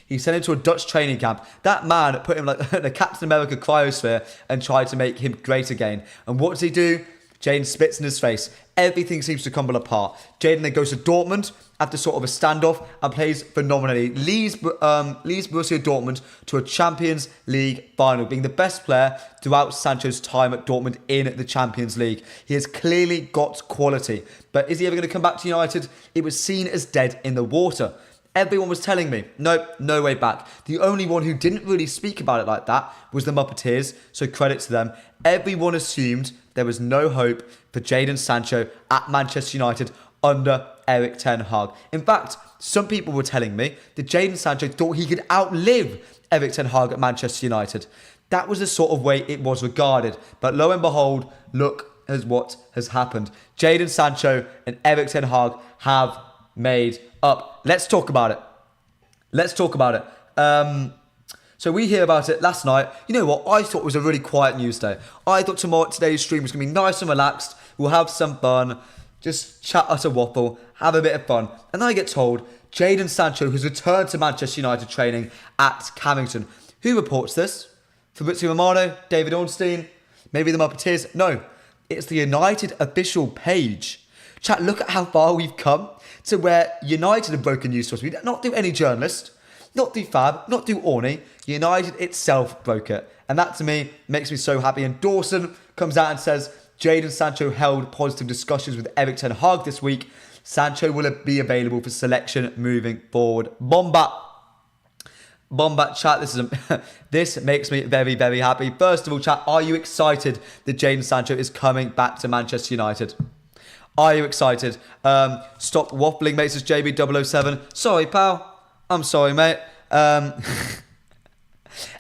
He sent him to a Dutch training camp. That man put him like the Captain America cryosphere and tried to make him great again. And what does he do? Jadon spits in his face. Everything seems to crumble apart. Jadon then goes to Dortmund after sort of a standoff and plays phenomenally. Leads Borussia Dortmund to a Champions League final, being the best player throughout Sancho's time at Dortmund in the Champions League. He has clearly got quality. But is he ever going to come back to United? It was seen as dead in the water. Everyone was telling me, nope, no way back. The only one who didn't really speak about it like that was the Muppeteers, so credit to them. Everyone assumed there was no hope for Jadon Sancho at Manchester United under Erik ten Hag. In fact, some people were telling me that Jadon Sancho thought he could outlive Erik ten Hag at Manchester United. That was the sort of way it was regarded. But lo and behold, look at what has happened. Jadon Sancho and Erik ten Hag have made up. Let's talk about it. Let's talk about it. So we hear about it last night. You know what? I thought it was a really quiet news day. I thought today's stream was going to be nice and relaxed. We'll have some fun. Just chat us a waffle. Have a bit of fun. And then I get told Jadon Sancho has returned to Manchester United training at Carrington. Who reports this? Fabrizio Romano? David Ornstein? Maybe the Muppeteers? No. It's the United official page. Chat, look at how far we've come to where United have broken news to us. We did not do any journalist, not do Fab, not do Orney. United itself broke it. And that to me makes me so happy. And Dawson comes out and says Jadon Sancho held positive discussions with Erik ten Hag this week. Sancho will be available for selection moving forward. Bomba chat, this makes me very, very happy. First of all, chat, are you excited that Jadon Sancho is coming back to Manchester United? Are you excited? Stop waffling, mate, says JB007. Sorry, pal. I'm sorry, mate.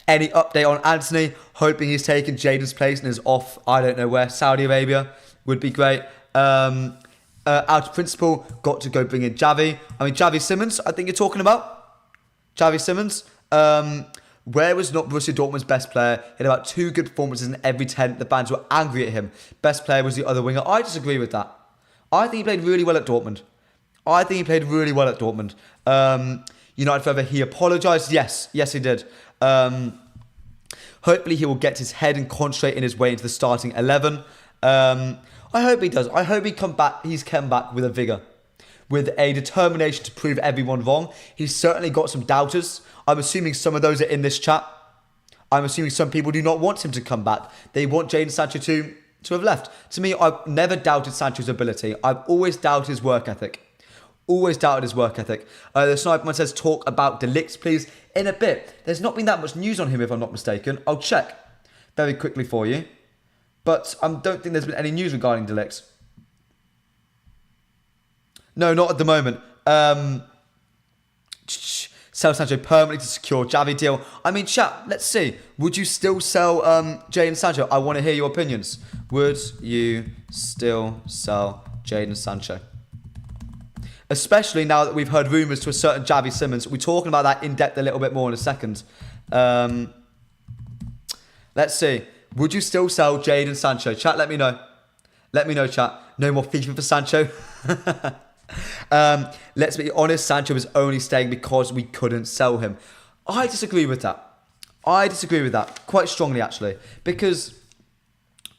Any update on Anthony? Hoping he's taken Jadon's place and is off, I don't know where, Saudi Arabia. Would be great. Out of principle, got to go bring in Javi. I mean, Javi Simons, I think you're talking about. Javi Simons. Where was not Borussia Dortmund's best player? He had about 2 good performances in every 10. The fans were angry at him. Best player was the other winger. I disagree with that. I think he played really well at Dortmund. United forever, he apologised. Yes, he did. Hopefully he will get his head and concentrate in his way into the starting 11. I hope he does. I hope he's come back with a vigour, with a determination to prove everyone wrong. He's certainly got some doubters. I'm assuming some of those are in this chat. I'm assuming some people do not want him to come back. They want Jadon Sancho to have left. To me, I've never doubted Sancho's ability. I've always doubted his work ethic. The Sniper says, talk about De Ligt, please. In a bit. There's not been that much news on him, if I'm not mistaken. I'll check very quickly for you. But I don't think there's been any news regarding De Ligt. No, not at the moment. Sell Sancho permanently to secure Javi deal. I mean, chat, let's see. Would you still sell Jadon Sancho? I want to hear your opinions. Would you still sell Jadon Sancho? Especially now that we've heard rumours to a certain Javi Simons. We're talking about that in depth a little bit more in a second. Let's see. Would you still sell Jadon Sancho? Chat, let me know. Let me know, chat. No more FIFA for Sancho. Let's be honest, Sancho was only staying because we couldn't sell him. I disagree with that. I disagree with that quite strongly, actually. Because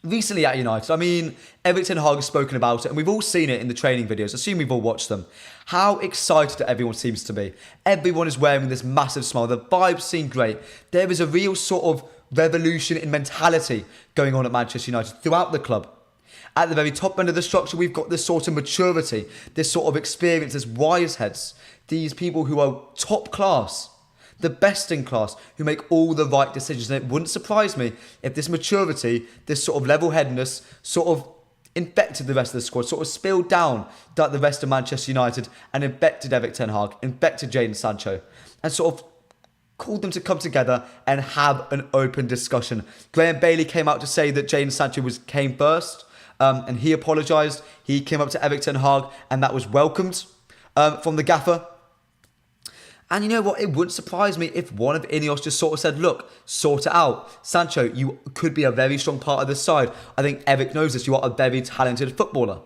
recently at United, I mean, Erik ten Hag has spoken about it, and we've all seen it in the training videos. Assume we've all watched them. How excited everyone seems to be. Everyone is wearing this massive smile. The vibes seem great. There is a real sort of revolution in mentality going on at Manchester United throughout the club. At the very top end of the structure, we've got this sort of maturity, this sort of experience, this wise heads, these people who are top class, the best in class, who make all the right decisions. And it wouldn't surprise me if this maturity, this sort of level-headedness, sort of infected the rest of the squad, sort of spilled down the rest of Manchester United and infected Erik ten Hag, infected Jadon Sancho, and sort of called them to come together and have an open discussion. Graham Bailey came out to say that Jadon Sancho came first, and he apologised. He came up to Erik ten Hag, and that was welcomed from the gaffer. And you know what? It wouldn't surprise me if one of Ineos just sort of said, look, sort it out. Sancho, you could be a very strong part of this side. I think Erik knows this. You are a very talented footballer.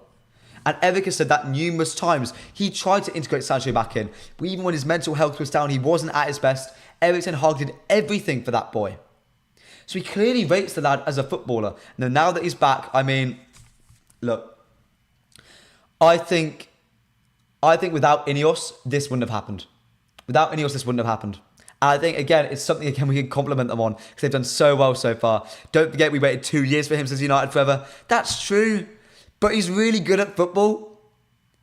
And Erik has said that numerous times. He tried to integrate Sancho back in. But even when his mental health was down, he wasn't at his best. Erik ten Hag did everything for that boy. So he clearly rates the lad as a footballer. Now that he's back, I mean, look, I think without Ineos, this wouldn't have happened. Without Ineos, this wouldn't have happened. And I think, again, it's something, again, we can compliment them on because they've done so well so far. Don't forget, we waited 2 years for him since United forever. That's true. But he's really good at football.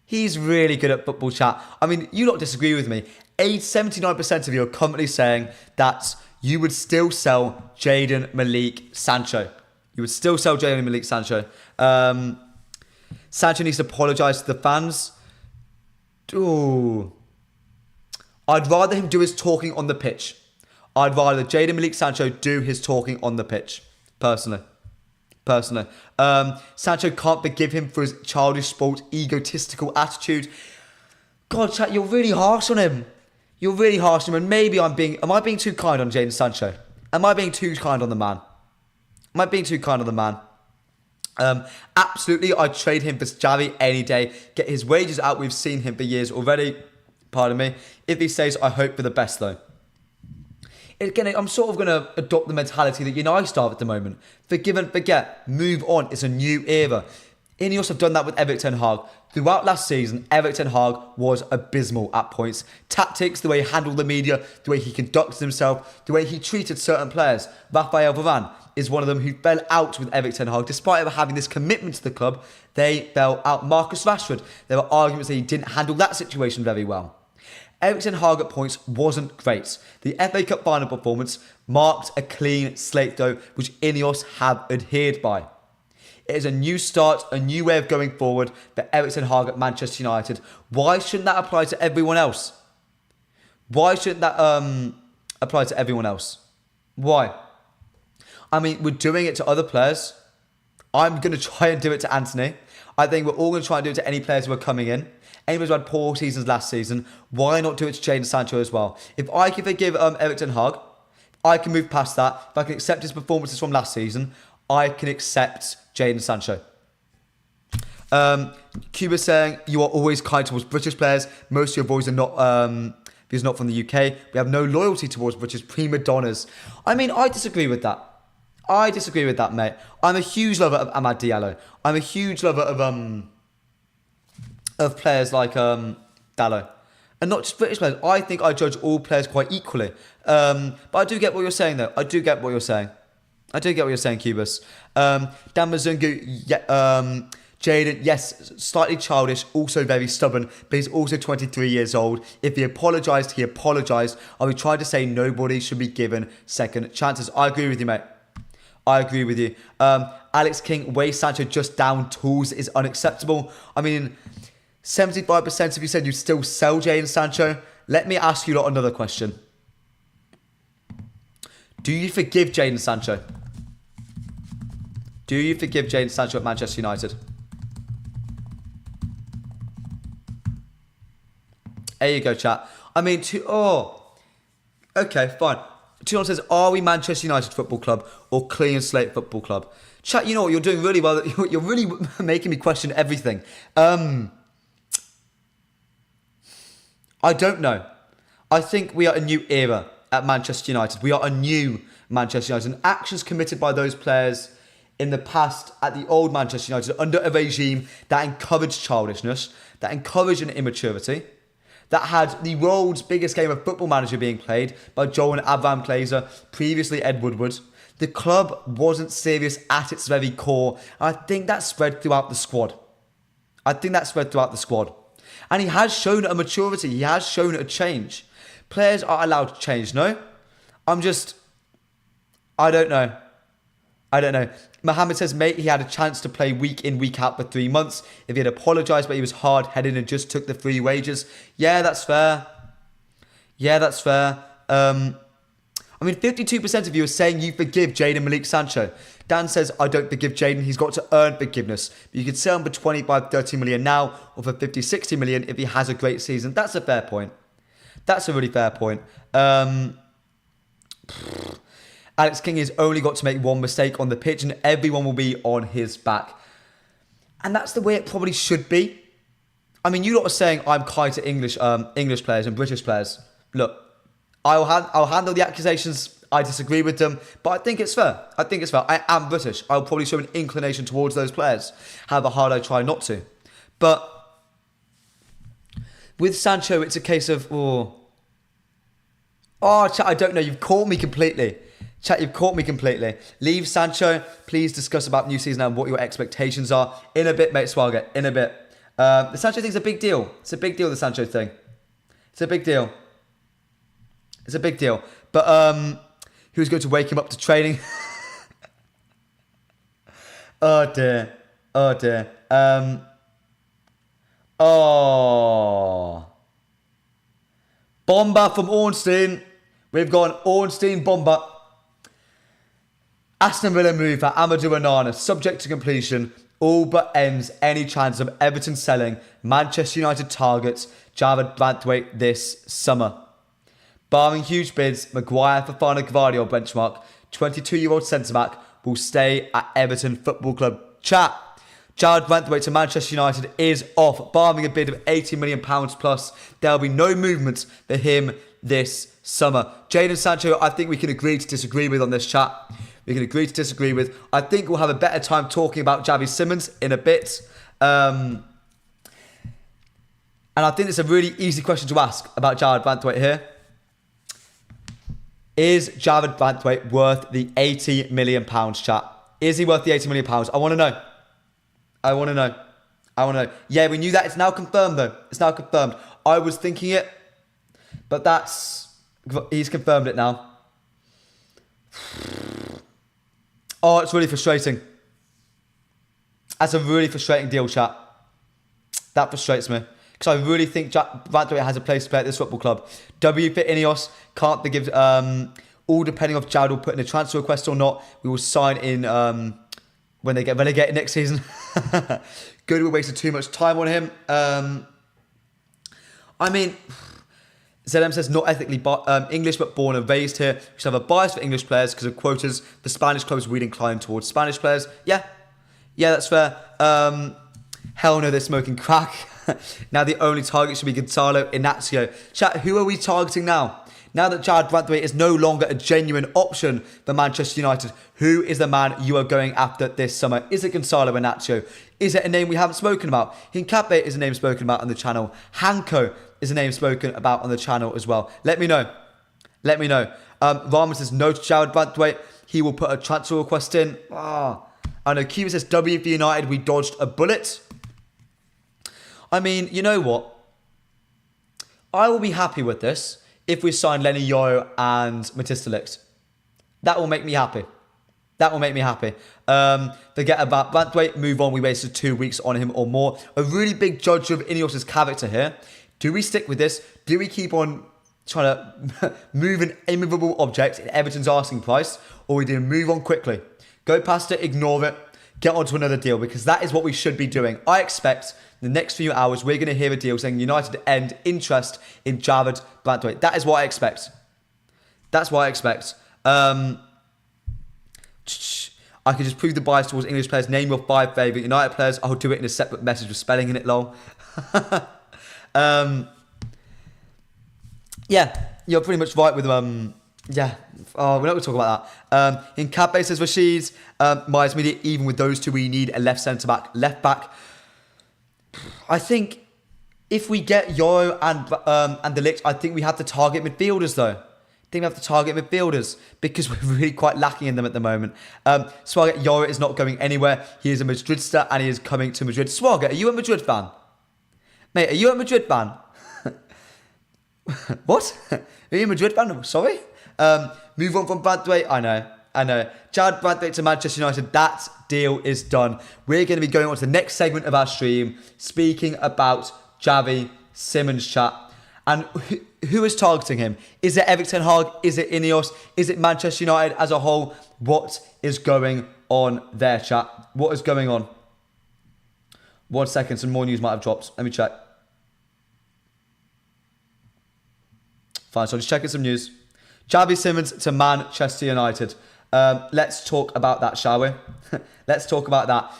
He's really good at football, chat. I mean, you lot disagree with me. 79% of you are currently saying that you would still sell Jadon Sancho. You would still sell Jadon Sancho. Sancho needs to apologise to the fans. Ooh. I'd rather him do his talking on the pitch. I'd rather Jadon Sancho do his talking on the pitch. Personally. Sancho can't forgive him for his childish, sport, egotistical attitude. God, chat, you're really harsh on him. You're really harsh on him. And maybe am I being too kind on Jadon Sancho? Am I being too kind on the man? Am I being too kind on the man? Absolutely, I'd trade him for Javi any day. Get his wages out. We've seen him for years already. Pardon me. If he stays, I hope for the best, though. Again, I'm sort of going to adopt the mentality that United have at the moment. Forgive and forget. Move on. It's a new era. Ineos have done that with Erik ten Hag. Throughout last season, Erik ten Hag was abysmal at points. Tactics, the way he handled the media, the way he conducted himself, the way he treated certain players. Raphael Varane is one of them who fell out with Erik ten Hag. Despite ever having this commitment to the club, they fell out. Marcus Rashford, there were arguments that he didn't handle that situation very well. Erik ten Hag at points wasn't great. The FA Cup final performance marked a clean slate though, which Ineos have adhered by. It is a new start, a new way of going forward for Erik ten Hag at Manchester United. Why shouldn't that apply to everyone else? Why shouldn't that apply to everyone else? Why? I mean, we're doing it to other players. I'm going to try and do it to Anthony. I think we're all going to try and do it to any players who are coming in. Anyone who had poor seasons last season, why not do it to Jadon Sancho as well? If I can forgive Erik ten Hag, I can move past that. If I can accept his performances from last season, I can accept Jadon Sancho. Cuba saying, you are always kind towards British players. Most of your boys are not, because not from the UK. We have no loyalty towards British prima donnas. I mean, I disagree with that. I disagree with that, mate. I'm a huge lover of Amad Diallo. I'm a huge lover of players like Dallo. And not just British players. I think I judge all players quite equally. But I do get what you're saying, though. I do get what you're saying, Cubus. Dan Mazungu, Jadon, yes, slightly childish, also very stubborn, but he's also 23 years old. If he apologised, he apologised. I would try to say nobody should be given second chances. I agree with you, mate. I agree with you. Alex King, way Sancho just down tools is unacceptable. I mean, 75% of you said you'd still sell Jadon Sancho. Let me ask you lot another question. Do you forgive Jadon Sancho? Do you forgive Jadon Sancho at Manchester United? There you go, chat. I mean, okay, fine. Tion says, are we Manchester United Football Club or Clean Slate Football Club? Chat, you know what? You're doing really well. You're really making me question everything. I don't know. I think we are a new era at Manchester United. We are a new Manchester United. And actions committed by those players in the past at the old Manchester United under a regime that encouraged childishness, that encouraged an immaturity, that had the world's biggest game of Football Manager being played by Joel and Abraham Glazer, previously Ed Woodward. The club wasn't serious at its very core. And I think that spread throughout the squad. And he has shown a maturity. He has shown a change. Players are allowed to change, no? I don't know. Mohammed says, mate, he had a chance to play week in, week out for 3 months. If he had apologised, but he was hard-headed and just took the free wages. Yeah, that's fair. I mean, 52% of you are saying you forgive Jadon Malik Sancho. Dan says, I don't forgive Jadon. He's got to earn forgiveness. But you could sell him for 25, 30 million now or for 50, 60 million if he has a great season. That's a fair point. That's a really fair point. Alex King has only got to make one mistake on the pitch and everyone will be on his back. And that's the way it probably should be. I mean, you lot are saying I'm kind to English players and British players. Look, I'll handle the accusations. I disagree with them, but I think it's fair. I am British. I'll probably show an inclination towards those players, however hard I try not to. But with Sancho, it's a case of, chat, I don't know. You've caught me completely. Leave Sancho. Please discuss about new season and what your expectations are. In a bit, mate, Swalget. In a bit. The Sancho thing's a big deal. It's a big deal, the Sancho thing. It's a big deal. But who's going to wake him up to training? Oh dear. Bomber from Ornstein. We've got an Ornstein bomber. Aston Villa move for Amadou Onana, subject to completion, all but ends any chance of Everton selling Manchester United targets Jared Branthwaite this summer. Barring huge bids, Maguire, Fofana, Gvardiol benchmark, 22-year-old centre-back will stay at Everton Football Club. Chat. Jared Branthwaite to Manchester United is off. Barring a bid of £80 million plus, there will be no movement for him this summer. Jadon Sancho, I think we can agree to disagree with on this chat. I think we'll have a better time talking about Xavi Simons in a bit. And I think it's a really easy question to ask about Jared Branthwaite here. Is Jared Branthwaite worth the £80 million, chat? Is he worth the £80 million? I want to know. Yeah, we knew that. It's now confirmed, though. I was thinking it, but he's confirmed it now. Oh, it's really frustrating. That's a really frustrating deal, chat. That frustrates me. Because I really think Branthwaite has a place to play at this football club. W for Ineos, can't forgive, all depending on if Jared will put in a transfer request or not. We will sign in when they get relegated next season. Good, we wasted too much time on him. I mean, ZM says not ethically English but born and raised here. We should have a bias for English players because of quotas. The Spanish clubs really inclined towards Spanish players. Yeah, that's fair. Hell no, they're smoking crack. Now the only target should be Gonzalo Inacio. Chat, who are we targeting now? Now that Jared Branthwaite is no longer a genuine option for Manchester United, who is the man you are going after this summer? Is it Gonzalo Inacio? Is it a name we haven't spoken about? Hincapié is a name spoken about on the channel. Hanko is a name spoken about on the channel as well. Let me know. Rama says no to Jared Branthwaite. He will put a transfer request in. I know. Kiva says W for United. We dodged a bullet. I mean, you know what? I will be happy with this if we sign Lenny Yoro and Matisse de Ligt. That will make me happy. Forget about Branthwaite, move on. We wasted 2 weeks on him or more. A really big judge of Ineos' character here. Do we stick with this? Do we keep on trying to move an immovable object in Everton's asking price? Or we do move on quickly? Go past it, ignore it, get on to another deal, because that is what we should be doing. I expect the next few hours we're going to hear a deal saying United end interest in Jared Branthwaite. That is what I expect. That's what I expect. I could just prove the bias towards English players. Name your 5 favourite United players. I'll do it in a separate message with spelling in it, lol. Yeah, you're pretty much right with yeah. Oh, we're not going to talk about that. In Kambwala says Rashid, Myers Media, even with those two, we need a left centre back, left back. I think if we get Yoro and De Ligt, I think we have to target midfielders though. I think we have to target midfielders because we're really quite lacking in them at the moment. Swaga, Yoro is not going anywhere. He is a Madridista and he is coming to Madrid. Swaga, are you a Madrid fan? Mate, are you a Madrid fan? What? Are you a Madrid fan? Sorry? Move on from Bradthwaite. I know. Jared Bradthwaite to Manchester United. That deal is done. We're going to be going on to the next segment of our stream, speaking about Xavi Simons, chat. And who is targeting him? Is it Erik ten Hag? Is it Ineos? Is it Manchester United as a whole? What is going on there, chat? What is going on? 1 second, some more news might have dropped. Let me check. Fine, so I'm just checking some news. Xavi Simons to Manchester United. Let's talk about that, shall we? Let's talk about that.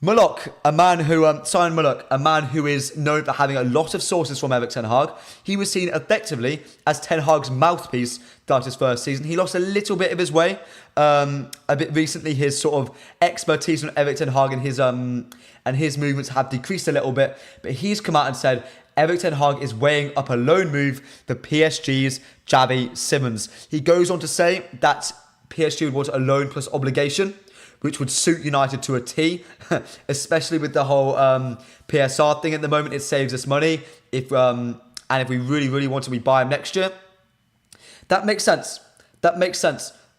Mullock, a man who signed Mullock, a man who is known for having a lot of sources from Erik ten Hag. He was seen effectively as Ten Hag's mouthpiece throughout his first season. He lost a little bit of his way. A bit recently, his sort of expertise on Erik ten Hag and his movements have decreased a little bit. But he's come out and said Erik ten Hag is weighing up a loan move for PSG's Xavi Simons. He goes on to say that PSG would want a loan plus obligation, which would suit United to a T, especially with the whole PSR thing at the moment. It saves us money if we really, really want to buy him next year. That makes sense.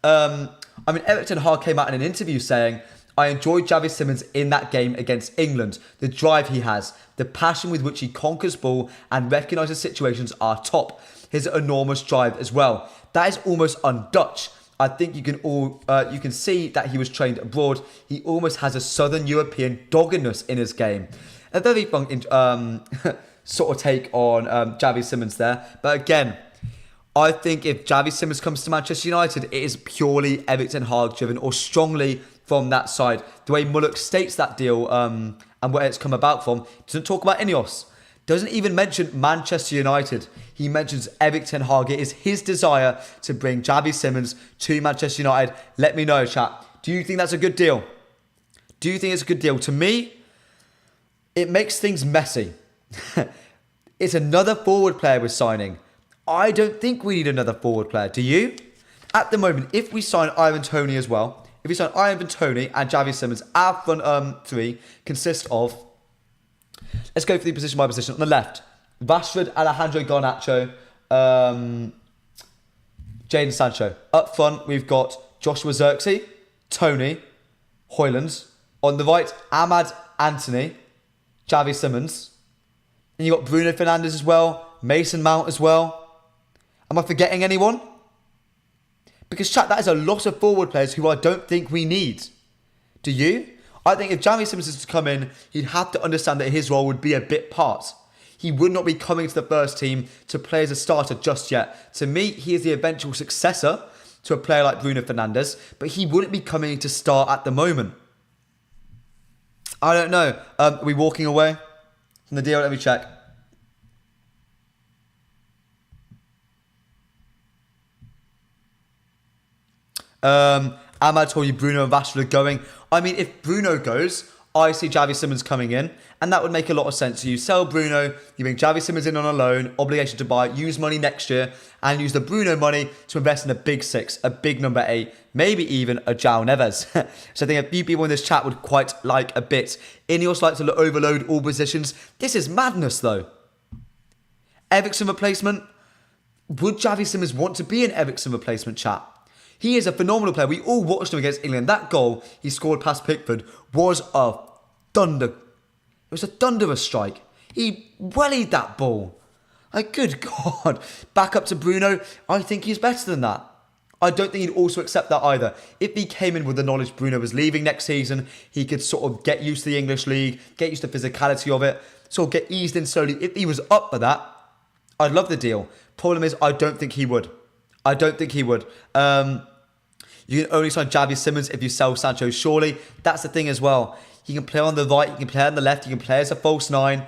Erik ten Hag came out in an interview saying, I enjoyed Xavi Simons in that game against England. The drive he has, the passion with which he conquers ball and recognises situations are top. His enormous drive as well. That is almost un-Dutch. I think you can see that he was trained abroad. He almost has a Southern European doggedness in his game. A very fun sort of take on Xavi Simons there. But again, I think if Xavi Simons comes to Manchester United, it is purely Erik ten Hag driven or strongly from that side. The way Mullock states that deal and where it's come about from, doesn't talk about Ineos. Doesn't even mention Manchester United. He mentions Erik ten Hag. It is his desire to bring Xavi Simons to Manchester United. Let me know, chat. Do you think that's a good deal? Do you think it's a good deal? To me, it makes things messy. It's another forward player we're signing. I don't think we need another forward player. Do you? At the moment, if we sign Ivan Toney as well, if we sign Ivan Toney and Xavi Simons, our front three consist of... Let's go for the position by position. On the left, Rashford, Alejandro Garnacho, Jadon Sancho. Up front, we've got Joshua Zirkzee, Toney, Højlund. On the right, Ahmad Anthony, Xavi Simons. And you've got Bruno Fernandes as well, Mason Mount as well. Am I forgetting anyone? Because, chat, that is a lot of forward players who I don't think we need. Do you? I think if Xavi Simons is to come in, he'd have to understand that his role would be a bit part. He would not be coming to the first team to play as a starter just yet. To me, he is the eventual successor to a player like Bruno Fernandes, but he wouldn't be coming to start at the moment. I don't know. Are we walking away from the deal? Let me check. Ahmad told you Bruno and Rashford are going. I mean, if Bruno goes, I see Xavi Simons coming in, and that would make a lot of sense. So you sell Bruno, you bring Xavi Simons in on a loan, obligation to buy, use money next year, and use the Bruno money to invest in a big 6, a big number 8, maybe even a João Neves. So I think a few people in this chat would quite like a bit. Ineos like to overload all positions. This is madness, though. Eriksen replacement. Would Xavi Simons want to be an Eriksen replacement, chat? He is a phenomenal player. We all watched him against England. That goal he scored past Pickford was a thunder. It was a thunderous strike. He wellied that ball. Like, good God. Back up to Bruno. I think he's better than that. I don't think he'd also accept that either. If he came in with the knowledge Bruno was leaving next season, he could sort of get used to the English league, get used to the physicality of it, sort of get eased in slowly. If he was up for that, I'd love the deal. Problem is, I don't think he would. I don't think he would. You can only sign Javi Simons if you sell Sancho, surely. That's the thing as well. He can play on the right, he can play on the left, he can play as a false nine.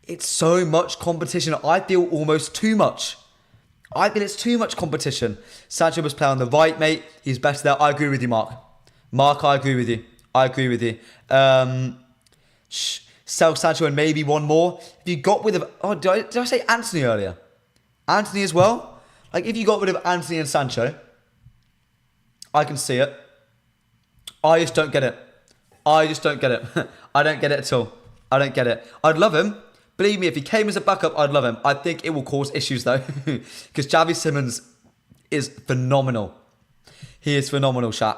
It's so much competition. I feel almost too much. I feel it's too much competition. Sancho must play on the right, mate. He's better there. I agree with you, Mark. Mark, I agree with you. I agree with you. Sell Sancho and maybe one more. If you got rid of... Oh, did I say Anthony earlier? Anthony as well? Like, if you got rid of Anthony and Sancho, I can see it. I just don't get it. I just don't get it. I don't get it at all. I don't get it. I'd love him. Believe me, if he came as a backup, I'd love him. I think it will cause issues, though. Because Javi Simons is phenomenal. He is phenomenal, chat.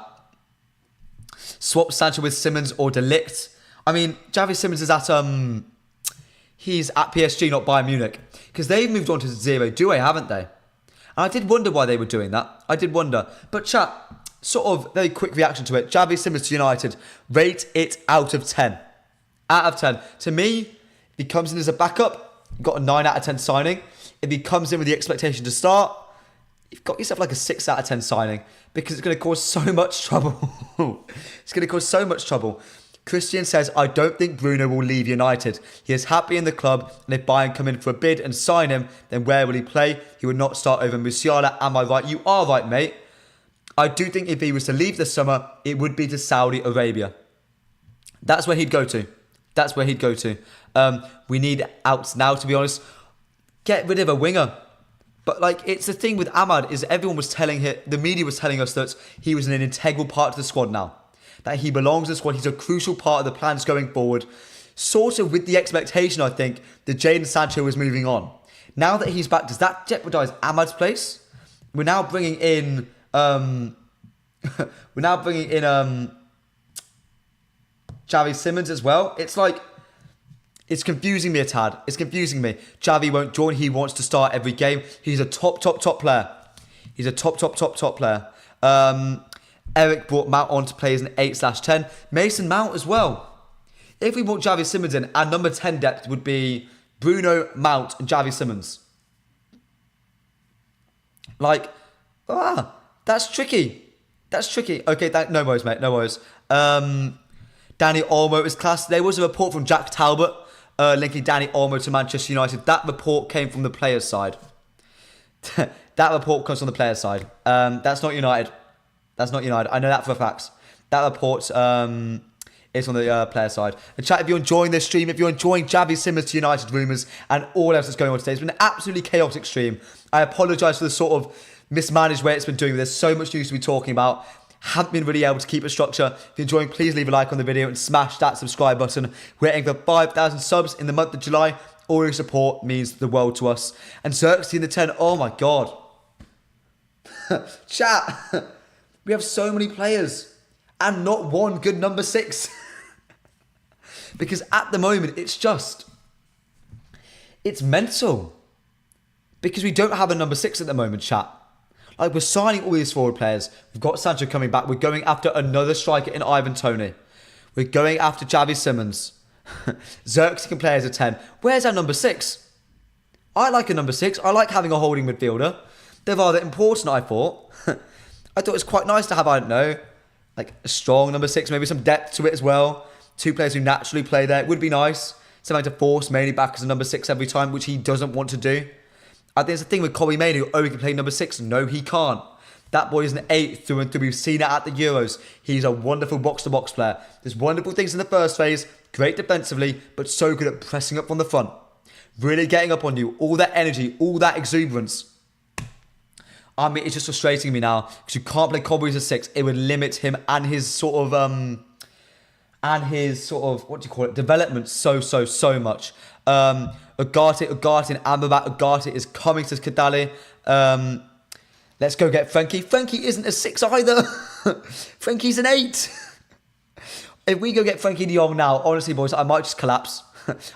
Swap Sancho with Simons or De Ligt. I mean, Javi Simons is at... He's at PSG, not Bayern Munich. Because they've moved on to zero duo, haven't they? And I did wonder why they were doing that. I did wonder. But chat, sort of very quick reaction to it. Javi Simons to United. Rate it out of 10. Out of 10. To me, if he comes in as a backup, you've got a 9 out of 10 signing. If he comes in with the expectation to start, you've got yourself like a 6 out of 10 signing. Because it's going to cause so much trouble. It's going to cause so much trouble. Christian says, I don't think Bruno will leave United. He is happy in the club, and if Bayern come in for a bid and sign him, then where will he play? He would not start over Musiala. Am I right? You are right, mate. I do think if he was to leave this summer, it would be to Saudi Arabia. That's where he'd go to. That's where he'd go to. We need outs now, to be honest. Get rid of a winger. But like, it's the thing with Ahmad is everyone was telling him, the media was telling us that he was an integral part of the squad now. That he belongs to the squad. He's a crucial part of the plans going forward. Sort of with the expectation, I think, that Jadon Sancho was moving on. Now that he's back, does that jeopardise Ahmad's place? We're now bringing in... Javi Simons as well. It's like... It's confusing me a tad. It's confusing me. Javi won't join. He wants to start every game. He's a top player. He's a top player. Eric brought Mount on to play as an 8/10. Mason Mount as well. If we brought Javi Simons in, our number 10 depth would be Bruno, Mount, and Javi Simons. Like, that's tricky. That's tricky. Okay, no worries, mate. No worries. Danny Olmo is class. There was a report from Jack Talbot linking Danny Olmo to Manchester United. That report came from the players' side. That report comes from the players' side. That's not United. That's not United. I know that for a fact. That report is on the player side. And chat, if you're enjoying this stream, if you're enjoying Javi Simons to United rumours and all else that's going on today, it's been an absolutely chaotic stream. I apologise for the sort of mismanaged way it's been doing. There's so much news to be talking about. Haven't been really able to keep a structure. If you're enjoying, please leave a like on the video and smash that subscribe button. We're aiming for 5,000 subs in the month of July. All your support means the world to us. And Xerxes in the 10. Oh my God. Chat. We have so many players and not one good number 6. Because at the moment, it's mental. Because we don't have a number 6 at the moment, chat. Like, we're signing all these forward players. We've got Sancho coming back. We're going after another striker in Ivan Toney. We're going after Javi Simons. Xerxes can play as a 10. Where's our number 6? I like a number 6. I like having a holding midfielder. They're rather important, I thought. I thought it was quite nice to have, I don't know, like a strong number 6, maybe some depth to it as well. 2 players who naturally play there. It would be nice. Something to force Mainey back as a number 6 every time, which he doesn't want to do. I think it's the thing with Kobe Mainey, he can play number 6. No, he can't. That boy is an 8 through and through. We've seen it at the Euros. He's a wonderful box-to-box player. There's wonderful things in the first phase, great defensively, but so good at pressing up from the front. Really getting up on you. All that energy, all that exuberance. I mean, it's just frustrating me now because you can't play Kobe as a 6. It would limit him and his sort of what do you call it, development so much. Ugarte and Amrabat. Ugarte is coming to Kadali. Let's go get Frankie. Frankie isn't a 6 either. Frankie's an 8. If we go get Frankie de Jong now, honestly, boys, I might just collapse.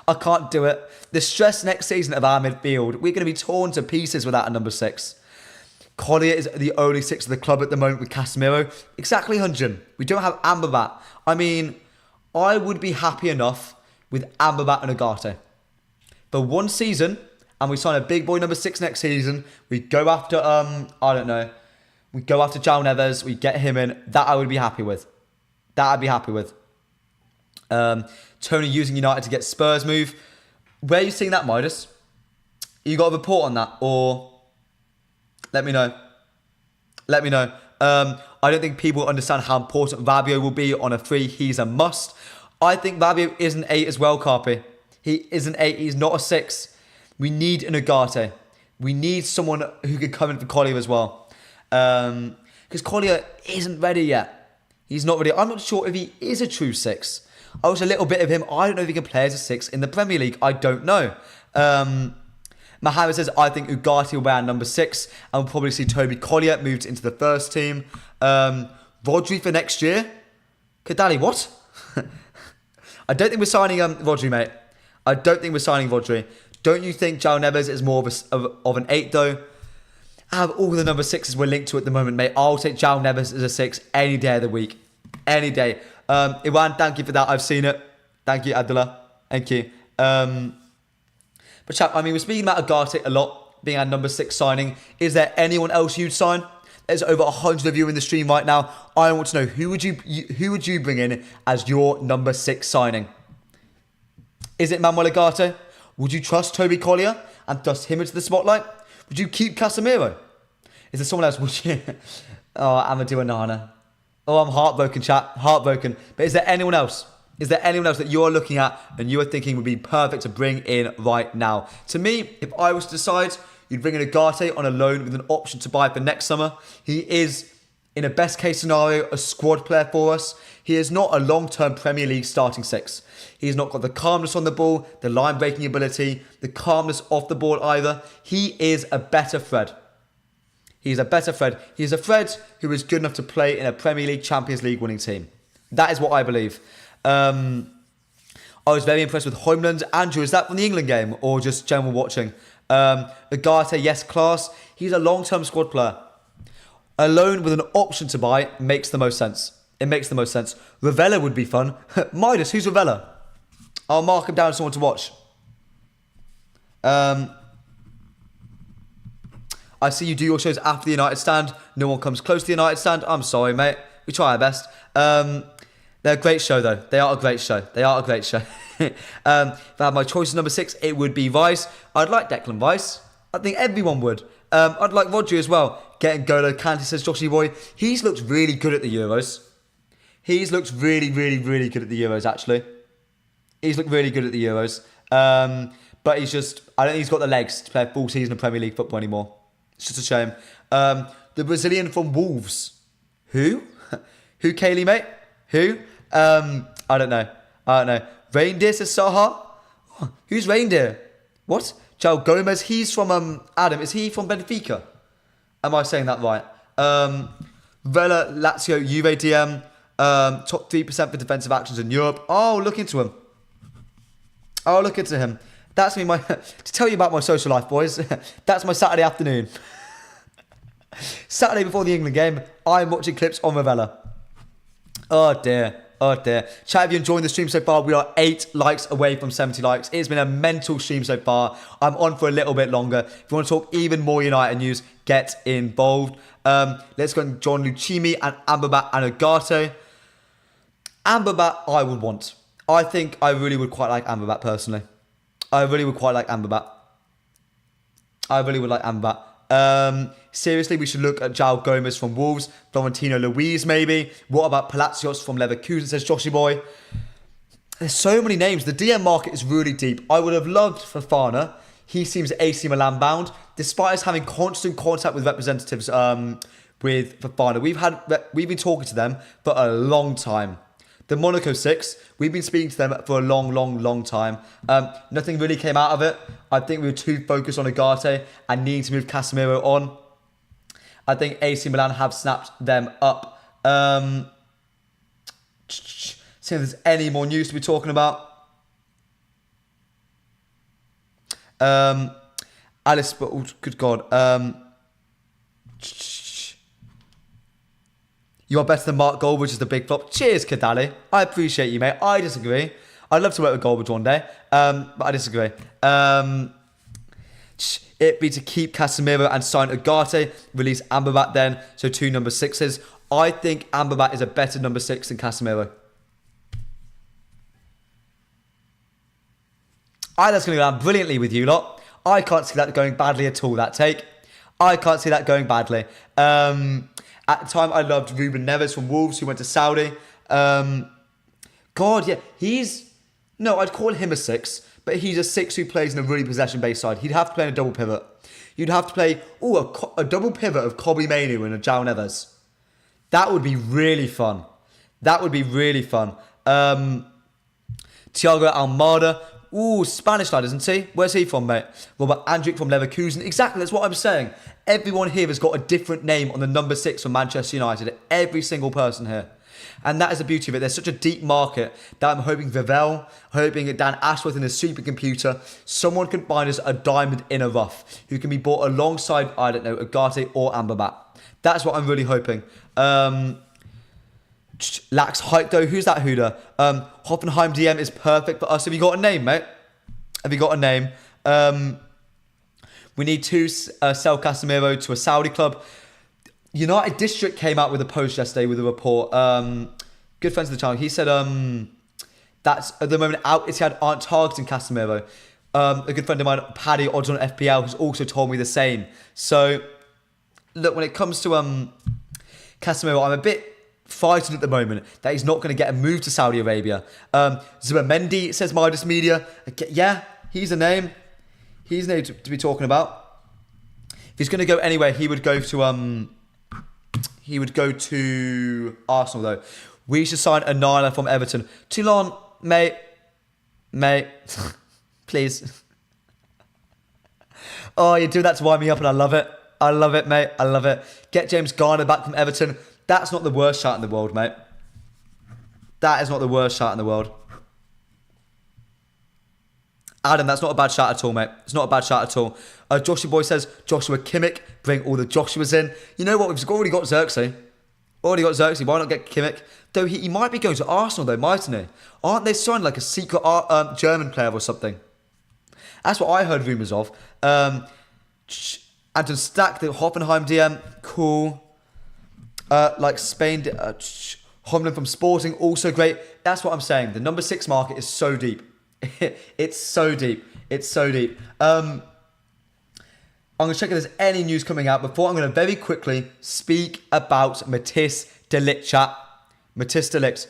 I can't do it. The stress next season of our midfield, we're going to be torn to pieces without a number 6. Collier is the only 6 of the club at the moment with Casemiro. Exactly, Hunjin. We don't have Amrabat. I mean, I would be happy enough with Amrabat and Ugarte. For one season, and we sign a big boy number 6 next season, we go after, I don't know, we go after João Neves, we get him in, that I would be happy with. That I'd be happy with. Tony using United to get Spurs move. Where are you seeing that, Midas? You got a report on that? Or let me know. Let me know. I don't think people understand how important Rabiot will be on a 3. He's a must. I think Rabiot is an 8 as well, Carpe. He is an 8. He's not a 6. We need an Ugarte. We need someone who can come in for Collier as well. Because Collier isn't ready yet. He's not ready. I'm not sure if he is a true 6. I watched a little bit of him. I don't know if he can play as a 6 in the Premier League. I don't know. Mohammed says, I think Ugarte will wear number 6. And we'll probably see Toby Collier moved into the first team. Rodri for next year? Kadali, what? I don't think we're signing Rodri, mate. I don't think we're signing Rodri. Don't you think João Neves is more of an 8, though? Out of all the number 6s we're linked to at the moment, mate, I'll take João Neves as a 6 any day of the week. Any day. Iwan, thank you for that. I've seen it. Thank you, Abdullah. Thank you. But chap, I mean, we're speaking about Ugarte a lot, being our number 6 signing. Is there anyone else you'd sign? There's over 100 of you in the stream right now. I want to know, who would you bring in as your number 6 signing? Is it Manuel Ugarte? Would you trust Toby Collier and thrust him into the spotlight? Would you keep Casemiro? Is there someone else? Would you? Oh, Amadou Onana. Oh, I'm heartbroken, chat. Heartbroken. But is there anyone else? Is there anyone else that you're looking at and you are thinking would be perfect to bring in right now? To me, if I was to decide, you'd bring in Ugarte on a loan with an option to buy for next summer. He is, in a best case scenario, a squad player for us. He is not a long-term Premier League starting 6. He's not got the calmness on the ball, the line-breaking ability, the calmness off the ball either. He is a better Fred. He's a better Fred. He's a Fred who is good enough to play in a Premier League, Champions League winning team. That is what I believe. I was very impressed with Hoyland. Andrew, is that from the England game or just general watching? Ugarte, yes, class. He's a long-term squad player. A loan with an option to buy makes the most sense. It makes the most sense. Ravella would be fun. Midas, who's Ravella? I'll mark him down as someone to watch. I see you do your shows after the United stand. No one comes close to the United stand. I'm sorry, mate. We try our best. They're a great show, though. They are a great show. They are a great show. If I had my choice of number 6, it would be Rice. I'd like Declan Rice. I think everyone would. I'd like Rodri as well. Getting Golo Kante, says Joshy Boy. He's looked really good at the Euros. He's looked really, really, really good at the Euros, actually. He's looked really good at the Euros. But he's just, I don't think he's got the legs to play a full season of Premier League football anymore. It's just a shame. The Brazilian from Wolves. Who? Who, Kaylee, mate? Who? I don't know. Reindeer, says Saha. Oh, who's Reindeer? What? João Gomez. He's from, Adam, is he from Benfica? Am I saying that right? Vela, Lazio, Juve DM. Top 3% for defensive actions in Europe. Oh, look into him. Oh, look into him. That's me, to tell you about my social life, boys. That's my Saturday afternoon. Saturday before the England game, I'm watching clips on Ravella. Oh dear. Chat, if you're enjoying the stream so far, we are 8 likes away from 70 likes. It's been a mental stream so far. I'm on for a little bit longer. If you want to talk even more United news, get involved. Let's go on John Lucchini and Amrabat and Ugarte. Amrabat, I would want. I think I really would quite like Amrabat personally. I really would quite like Amrabat. Seriously, we should look at João Gomez from Wolves, Florentino Luis maybe. What about Palacios from Leverkusen, says Joshy Boy. There's so many names. The DM market is really deep. I would have loved Fofana. He seems AC Milan bound, despite us having constant contact with representatives with Fofana. We've been talking to them for a long time. The Monaco 6, we've been speaking to them for a long time. Nothing really came out of it. I think we were too focused on Ugarte and needing to move Casemiro on. I think AC Milan have snapped them up. See if there's any more news to be talking about. Alice, but oh, good God. You are better than Mark Goldbridge is the big flop. Cheers, Kadali. I appreciate you, mate. I disagree. I'd love to work with Goldbridge one day, but I disagree. It'd be to keep Casemiro and sign Ugarte, release Amrabat then, so 2 number 6s. I think Amrabat is a better number 6 than Casemiro. That's going to go down brilliantly with you lot. I can't see that going badly at all, that take. I can't see that going badly. At the time, I loved Ruben Neves from Wolves, who went to Saudi. God, yeah, I'd call him a 6, but he's a 6 who plays in a really possession-based side. He'd have to play in a double pivot. You'd have to play, a double pivot of Kobbie Mainoo and a João Neves. That would be really fun. Thiago Almada. Spanish lad, isn't he? Where's he from, mate? Robert Andrić from Leverkusen. Exactly, that's what I'm saying. Everyone here has got a different name on the number 6 for Manchester United. Every single person here. And that is the beauty of it. There's such a deep market that I'm hoping Vivell, hoping Dan Ashworth in his supercomputer, someone can find us a diamond in a rough who can be bought alongside, I don't know, Ugarte or Amrabat. That's what I'm really hoping. Lacks height though. Who's that hooter? Hoffenheim DM is perfect for us. Have you got a name, mate? Have you got a name? We need to sell Casemiro to a Saudi club. United District came out with a post yesterday with a report. Good friends of the channel. He said that's at the moment out. Etihad aren't targeting Casemiro. A good friend of mine, Paddy Odds on FPL, has also told me the same. So look, when it comes to Casemiro, I'm a bit frightened at the moment that he's not going to get a move to Saudi Arabia. Zubimendi, says Midas Media. Yeah, he's a name. He's a name to be talking about. If he's going to go anywhere, he would go to Arsenal though. We should sign a Nyla from Everton. Toulon, mate, please. Oh, you do that to wind me up and I love it. I love it, mate. I love it. Get James Garner back from Everton. That's not the worst shot in the world, mate. That is not the worst shot in the world. Adam, that's not a bad shot at all, mate. It's not a bad shot at all. Joshua Boy says, Joshua Kimmich, bring all the Joshuas in. You know what? We've already got Xerxes. Why not get Kimmich? Though he might be going to Arsenal, though, mightn't he? Aren't they signed like a secret German player or something? That's what I heard rumours of. Anton Stack, the Hoffenheim DM, cool. Like Spain, Homlin from Sporting, also great. That's what I'm saying. The number 6 market is so deep. It's so deep. I'm going to check if there's any news coming out before I'm going to very quickly speak about Matthijs de Ligt, chat. Matthijs de Ligt.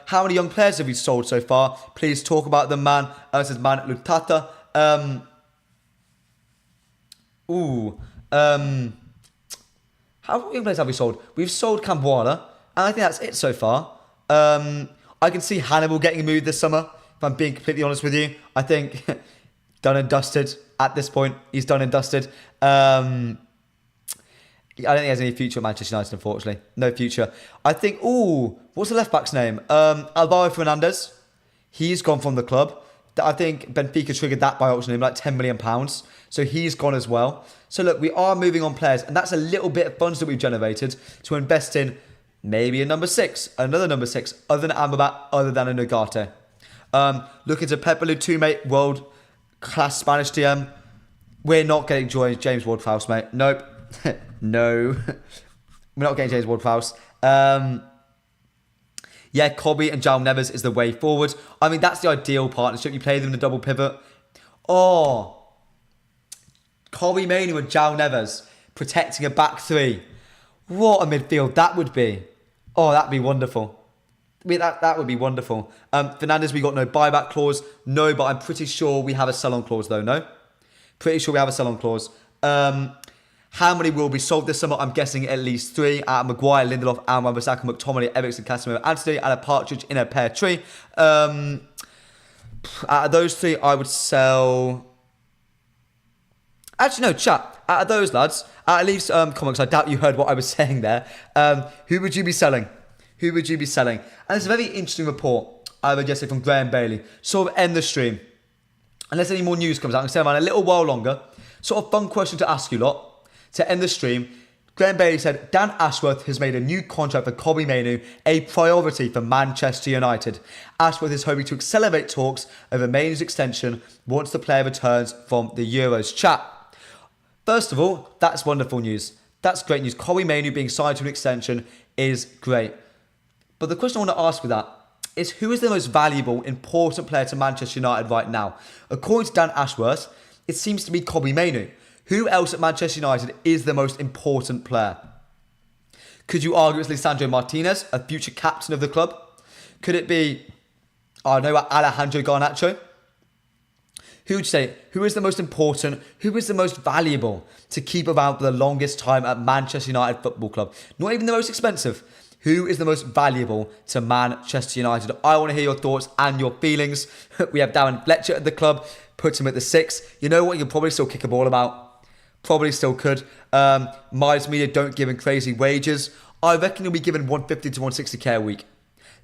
How many young players have you sold so far? Please talk about them, man. This is Man Lutata. How many young players have we sold? We've sold Kambwala, and I think that's it so far. I can see Hannibal getting a move this summer, if I'm being completely honest with you. I think done and dusted at this point. He's done and dusted. I don't think he has any future at Manchester United, unfortunately. No future. I think, what's the left-back's name? Alvaro Fernandez. He's gone from the club. I think Benfica triggered that by auction him, like £10 million. So he's gone as well. So look, we are moving on players, and that's a little bit of funds that we've generated to invest in maybe a number 6, another number 6, other than Amrabat, other than a Ugarte. Looking to Pepe Lutume, world-class Spanish DM. We're not getting James Ward-Prowse, mate. Nope. No. We're not getting James Ward-Prowse. Yeah, Kobbie and João Neves is the way forward. I mean, that's the ideal partnership. You play them in a double pivot. Kobbie Mainoo and João Neves protecting a back 3. What a midfield that would be. That'd be wonderful. I mean, that would be wonderful. Fernandez, we got no buyback clause. No, but I'm pretty sure we have a sell-on clause though, no? Pretty sure we have a sell-on clause. How many will be sold this summer? I'm guessing at least 3. Maguire, Lindelof, Alman, Bissaka, McTominay, Eriksen, Casemiro, Anthony, and a partridge in a pear tree. Out of those 3, I would sell... Actually, no, chat. Out of those lads, at least comments, I doubt you heard what I was saying there. Who would you be selling? And it's a very interesting report I read yesterday from Graham Bailey. Sort of end the stream. Unless any more news comes out, I'm going to stay around a little while longer. Sort of fun question to ask you lot. To end the stream, Graham Bailey said, Dan Ashworth has made a new contract for Kobbie Mainoo a priority for Manchester United. Ashworth is hoping to accelerate talks over Mainoo's extension once the player returns from the Euros. Chat. First of all, that's wonderful news. That's great news. Kobbie Mainoo being signed to an extension is great. But the question I want to ask with that is, who is the most valuable, important player to Manchester United right now? According to Dan Ashworth, it seems to be Kobbie Mainoo. Who else at Manchester United is the most important player? Could you argue it's Lisandro Martinez, a future captain of the club? Could it be, Alejandro Garnacho? Who would you say, who is the most important, who is the most valuable to keep around for the longest time at Manchester United Football Club? Not even the most expensive. Who is the most valuable to Manchester United? I want to hear your thoughts and your feelings. We have Darren Fletcher at the club, puts him at the 6. You know what, you can probably still kick a ball about. Probably still could. Miles Media don't give him crazy wages. I reckon he'll be given 150 to 160k a week.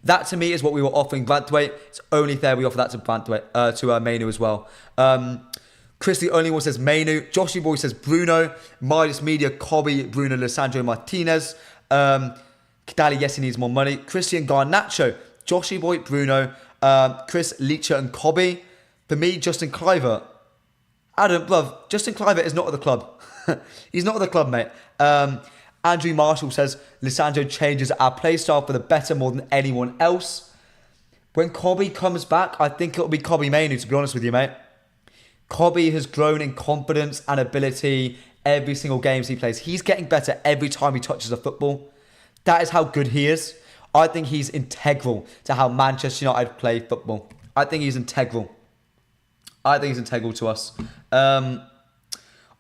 That to me is what we were offering Branthwaite. It's only fair we offer that to Branthwaite, to Mainoo as well. Chris the only one says Mainoo. Joshy Boy says Bruno. Miles Media, Kobbie, Bruno, Lisandro Martinez. Kadali, yes, he needs more money. Christian Garnacho, Joshy Boy, Bruno, Chris Leacher and Kobbie. For me, Justin Kluivert. Adam, bruv, Justin Kluivert is not at the club. He's not at the club, mate. Andrew Marshall says, Lisandro changes our play style for the better more than anyone else. When Kobbie comes back, I think it'll be Kobbie Mainoo, to be honest with you, mate. Kobbie has grown in confidence and ability every single game he plays. He's getting better every time he touches a football. That is how good he is. I think he's integral to how Manchester United play football. I think he's integral. I think he's integral to us. I'm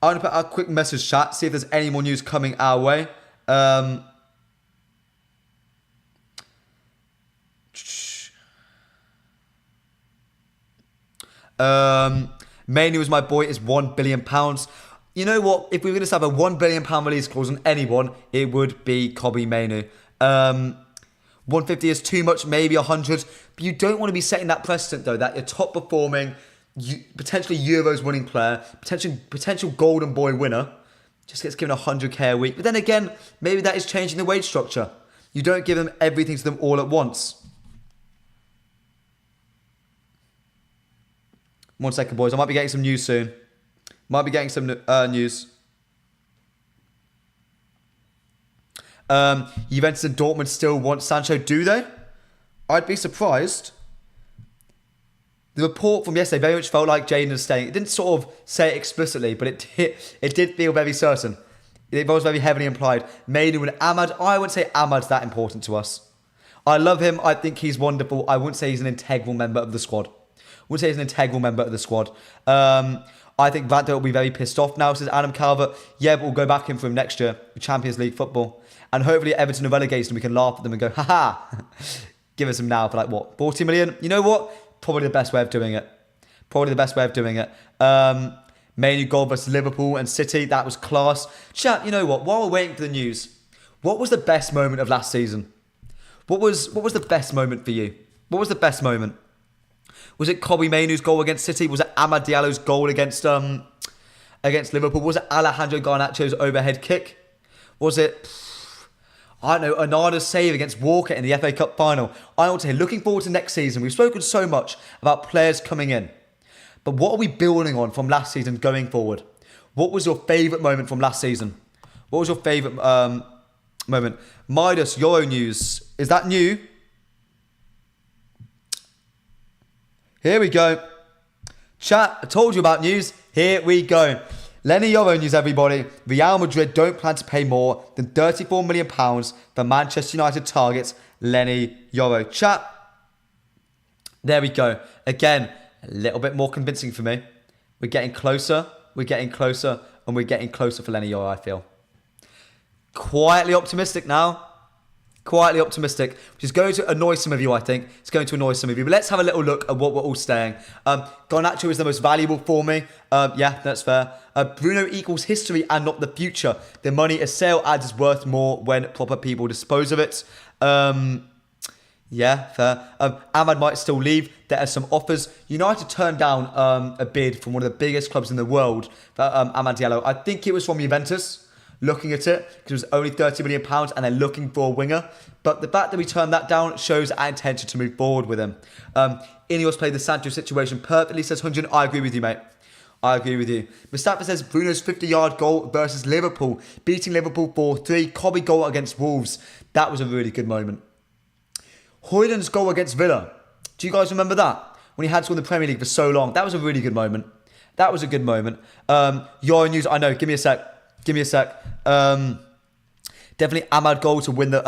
going to put a quick message chat, see if there's any more news coming our way. Mainoo is my boy, is £1 billion. You know what? If we were going to have a £1 billion release clause on anyone, it would be Kobbie Mainoo. 150 is too much, maybe 100. But you don't want to be setting that precedent, though, that you're top performing, potentially Euros winning player, potential Golden Boy winner, just gets given 100k a week. But then again, maybe that is changing the wage structure. You don't give them everything to them all at once. 1 second, boys. I might be getting some news soon. Might be getting some news. Juventus and Dortmund still want Sancho, do they? I'd be surprised. The report from yesterday very much felt like Jadon is staying. It didn't sort of say it explicitly, but it did feel very certain. It was very heavily implied. Mainoo and Ahmad. I wouldn't say Ahmad's that important to us. I love him. I think he's wonderful. I wouldn't say he's an integral member of the squad. I think Branthwaite will be very pissed off now, says Adam Calvert. Yeah, but we'll go back in for him next year. Champions League football. And hopefully Everton are relegated and we can laugh at them and go, haha. Give us him now for like, what, 40 million? You know what? Probably the best way of doing it. Mainoo goal versus Liverpool and City. That was class. Chat, you know what? While we're waiting for the news, what was the best moment of last season? What was the best moment for you? What was the best moment? Was it Kobbie Mainoo's goal against City? Was it Amad Diallo's goal against Liverpool? Was it Alejandro Garnacho's overhead kick? Was it, I don't know, Onana's save against Walker in the FA Cup final? I want to hear, looking forward to next season. We've spoken so much about players coming in. But what are we building on from last season going forward? What was your favourite moment from last season? What was your favourite moment? Midas, Euro news. Is that new? Here we go. Chat, I told you about news. Here we go. Lenny Euro news, everybody. Real Madrid don't plan to pay more than £34 million for Manchester United targets Lenny Euro. Chat. There we go. Again, a little bit more convincing for me. We're getting closer. And we're getting closer for Lenny Euro, I feel. Quietly optimistic now. Which is going to annoy some of you, I think. It's going to annoy some of you. But let's have a little look at what we're all saying. Garnacho is the most valuable for me. Yeah, that's fair. Bruno equals history and not the future. The money a sale adds is worth more when proper people dispose of it. Yeah, fair. Ahmad might still leave. There are some offers. United turned down a bid from one of the biggest clubs in the world for Amad Diallo. I think it was from Juventus. looking at it because it was only £30 million and they're looking for a winger. But the fact that we turned that down shows our intention to move forward with him. Ineos played the Sancho situation perfectly, says Hunjin. I agree with you, mate. I agree with you. Mustafa says Bruno's 50-yard goal versus Liverpool, beating Liverpool 4-3. Kobe goal against Wolves. That was a really good moment. Højlund's goal against Villa. Do you guys remember that? When he had to win the Premier League for so long. That was a really good moment. That was a good moment. Euro news, I know. Give me a sec. Definitely Ahmad goal to win the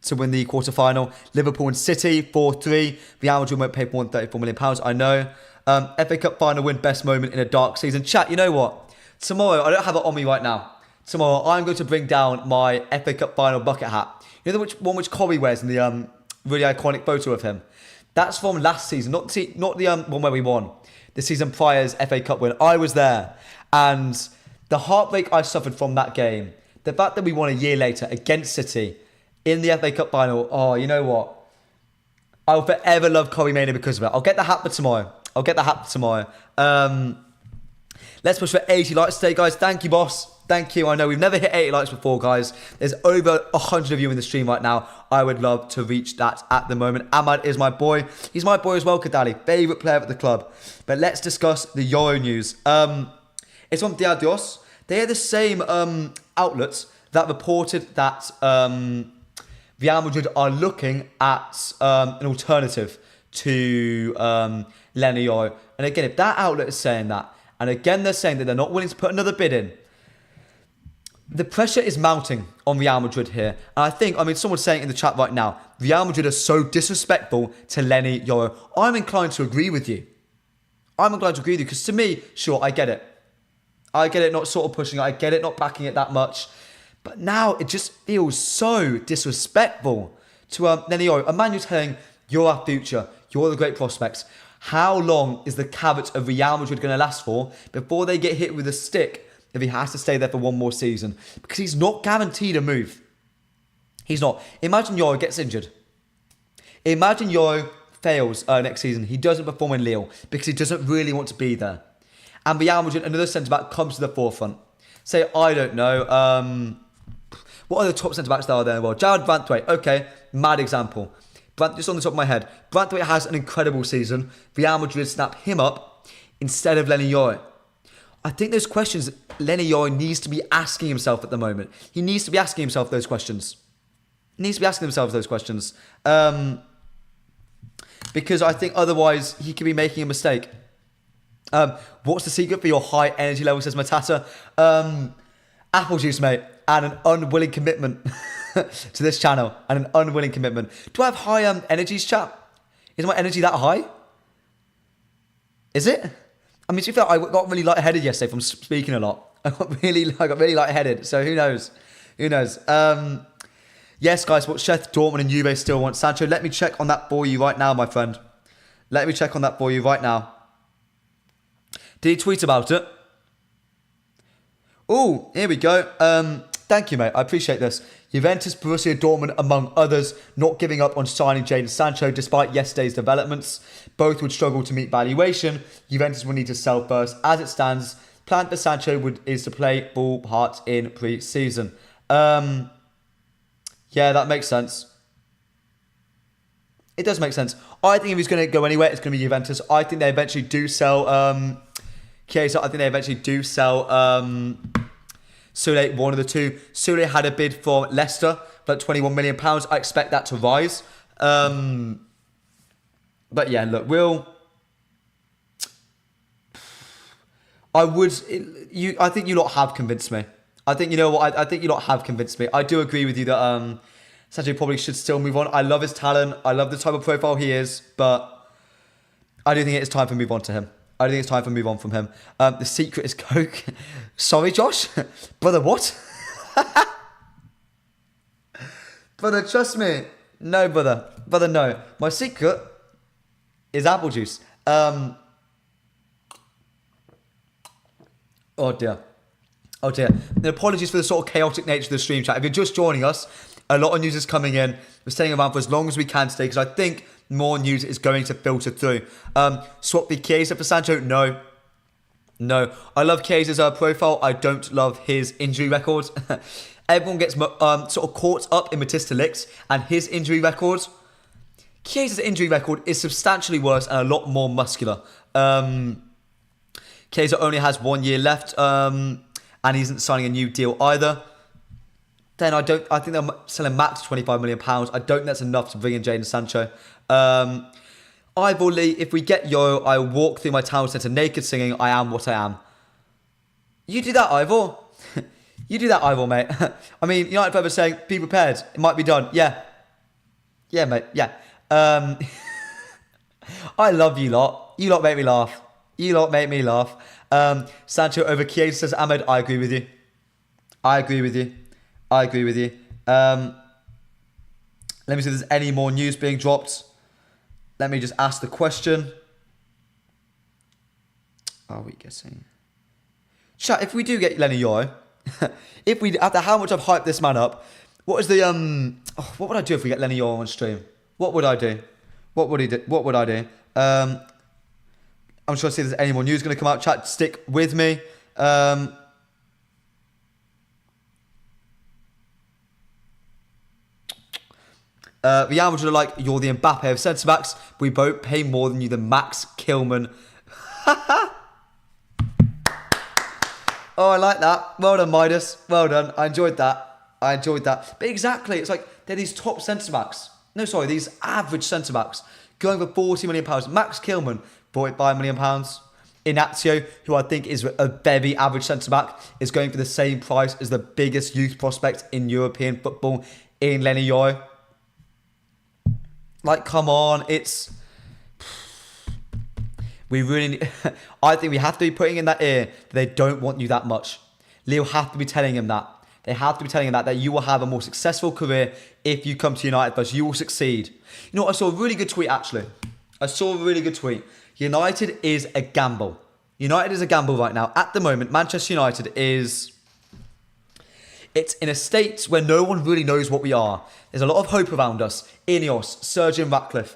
quarterfinal. Liverpool and City 4-3. Real Madrid won't pay for £134 million. I know. FA Cup final win, best moment in a dark season. Chat, you know what? Tomorrow, I don't have it on me right now. Tomorrow, I'm going to bring down my FA Cup final bucket hat. You know the one which Corey wears in the really iconic photo of him? That's from last season, not the one where we won. The season prior's FA Cup win. I was there. And the heartbreak I suffered from that game, the fact that we won a year later against City in the FA Cup final, oh, you know what? I will forever love Corey Maynard because of it. I'll get the hat for tomorrow. Let's push for 80 likes today, guys. Thank you, boss. Thank you. I know we've never hit 80 likes before, guys. There's over 100 of you in the stream right now. I would love to reach that at the moment. Ahmad is my boy. He's my boy as well, Kadali. Favourite player at the club. But let's discuss the Euro news. It's from Diadios. They are the same outlets that reported that Real Madrid are looking at an alternative to Leny Yoro. And again, if that outlet is saying that, and again they're saying that they're not willing to put another bid in, the pressure is mounting on Real Madrid here. And I think, someone's saying in the chat right now, Real Madrid are so disrespectful to Leny Yoro. I'm inclined to agree with you. Because to me, sure, I get it. Not sort of pushing it. I get it, not backing it that much. But now it just feels so disrespectful to Leny Yoro. A man you're telling, you're our future. You're the great prospects. How long is the carrot of Real Madrid going to last for before they get hit with a stick if he has to stay there for one more season? Because he's not guaranteed a move. He's not. Imagine Yoro gets injured. Imagine Yoro fails next season. He doesn't perform in Lille because he doesn't really want to be there. And Real Madrid, another centre-back, comes to the forefront. Say, I don't know, what are the top centre-backs that are there in the world? Jared Branthwaite, okay, mad example. Just on the top of my head, Branthwaite has an incredible season. Real Madrid snap him up instead of Leny Yoro. I think those questions Leny Yoro needs to be asking himself at the moment. He needs to be asking himself those questions. Because I think otherwise he could be making a mistake. What's the secret for your high energy level, says Matata? Apple juice, mate, and an unwilling commitment to this channel, and an unwilling commitment. Do I have high energies, chat? Is my energy that high? Is it? To be fair, I got really lightheaded yesterday from speaking a lot. I got really lightheaded, so who knows? Yes, guys, what Sheffield, Dortmund and Juve still want Sancho. Let me check on that for you right now, my friend. Did he tweet about it? Oh, here we go. Thank you, mate. I appreciate this. Juventus, Borussia Dortmund, among others, not giving up on signing Jadon Sancho despite yesterday's developments. Both would struggle to meet valuation. Juventus will need to sell first. As it stands, plan for Sancho is to play full part in pre-season. Yeah, that makes sense. It does make sense. I think if he's going to go anywhere, it's going to be Juventus. I think they eventually do sell Chiesa. I think they eventually do sell Sule, one of the two. Sule had a bid for Leicester for £21 million. I expect that to rise. But yeah, look, I think you lot have convinced me. I think you lot have convinced me. I do agree with you that Sancho probably should still move on. I love his talent. I love the type of profile he is. But I do think it's time to move on to him. I think it's time to move on from him. The secret is Coke. Sorry, Josh. Brother, what? Brother, trust me. No, brother. Brother, no. My secret is apple juice. Oh, dear. And apologies for the sort of chaotic nature of the stream chat. If you're just joining us, a lot of news is coming in. We're staying around for as long as we can today because I think more news is going to filter through. Swap the Chiesa for Sancho? No. No, I love Chiesa's profile. I don't love his injury record. Everyone gets sort of caught up in Matista Licks and his injury record. Chiesa's injury record is substantially worse and a lot more muscular. Chiesa only has 1 year left, and he isn't signing a new deal either. Then I think they're selling max £25 million. I don't think that's enough to bring in Jadon Sancho. Ivor Lee, if we get Yo, I walk through my town centre naked singing I am what I am. You do that, Ivor. You do that, Ivor, mate. I mean, United forever saying, be prepared. It might be done. Yeah. Yeah, mate. Yeah. I love you lot. You lot make me laugh. You lot make me laugh. Sancho over Chiesa, says Ahmed. I agree with you. I agree with you. I agree with you. Let me see if there's any more news being dropped. Let me just ask the question. Are we guessing? Chat, if we do get Lenny Yoro, if we, after how much I've hyped this man up, what is the, what would I do if we get Lenny Yoro on stream? What would I do? What would he do? What would I do? I'm just trying to see if there's any more news going to come out. Chat, stick with me. Real Madrid are like, you're the Mbappe of centre-backs. We both pay more than you, the Max Kilman. Oh, I like that. Well done, Midas. Well done. I enjoyed that. But exactly, it's like, they're these top centre-backs. No, sorry, these average centre-backs going for £40 million. Max Kilman, £45 million. Inacio, who I think is a very average centre-back, is going for the same price as the biggest youth prospect in European football in Lenny Yoro. Like, come on, it's... We really need... I think we have to be putting in that ear that they don't want you that much. Leo have to be telling him that. They have to be telling him that you will have a more successful career if you come to United, but you will succeed. You know what? I saw a really good tweet, actually. United is a gamble. United is a gamble right now. At the moment, Manchester United is... It's in a state where no one really knows what we are. There's a lot of hope around us. Ineos, Sergeant Ratcliffe,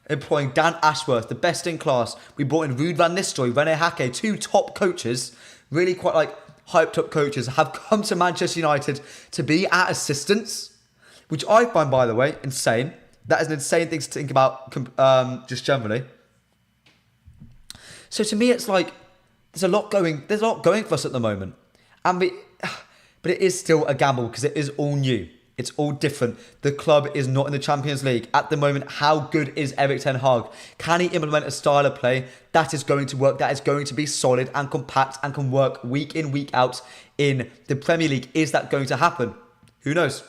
employing Dan Ashworth, the best in class. We brought in Ruud van Nistelrooy, Rene Hake, two top coaches, really quite like hyped up coaches, have come to Manchester United to be our assistants, which I find, by the way, insane. That is an insane thing to think about just generally. So to me, it's like, there's a lot going for us at the moment. But it is still a gamble because it is all new. It's all different. The club is not in the Champions League. At the moment, how good is Erik ten Hag? Can he implement a style of play that is going to work, that is going to be solid and compact and can work week in, week out in the Premier League? Is that going to happen? Who knows?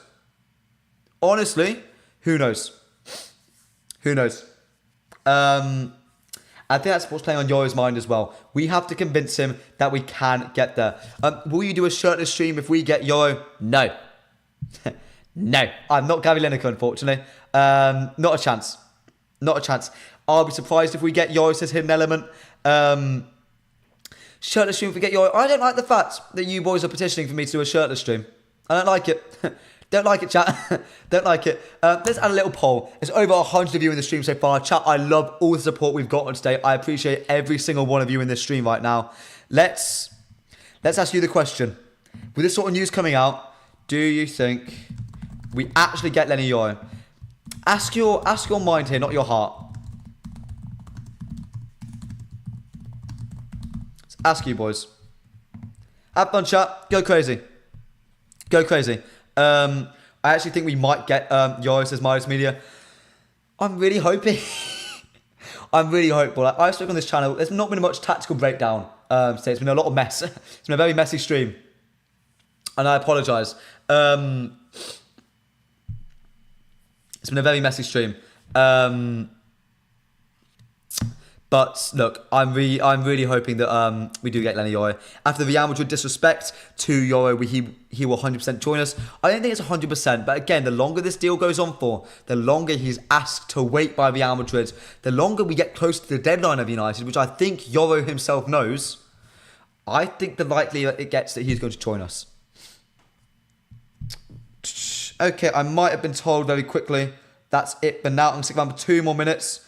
Honestly, who knows? Who knows? I think that's what's playing on Yoro's mind as well. We have to convince him that we can get there. Will you do a shirtless stream if we get Yoro? No. No. I'm not Gary Lineker, unfortunately. Not a chance. Not a chance. I'll be surprised if we get Yoro, says Hidden Element. Shirtless stream if we get Yoro. I don't like the fact that you boys are petitioning for me to do a shirtless stream. I don't like it. Don't like it, chat. Don't like it. Let's add a little poll. There's over 100 of you in the stream so far. Chat, I love all the support we've got on today. I appreciate every single one of you in this stream right now. Let's ask you the question. With this sort of news coming out, do you think we actually get Lenny Yoro? Ask your mind here, not your heart. Let's ask you, boys. Have fun, chat. Go crazy. Go crazy. I actually think we might get Yoro, says Miles Media. I'm really hoping. I'm really hopeful. Like, I've spoken on this channel. There's not been much tactical breakdown today. It's been a lot of mess. It's been a very messy stream. And I apologise. It's been a very messy stream. But look, I'm really hoping that we do get Lenny Yoro. After the Real Madrid disrespect to Yoro, he will 100% join us. I don't think it's 100%, but again, the longer this deal goes on for, the longer he's asked to wait by Real Madrid, the longer we get close to the deadline of United, which I think Yoro himself knows, I think the likelier it gets that he's going to join us. Okay, I might have been told very quickly. That's it for now. I'm going to stick around for 2 more minutes.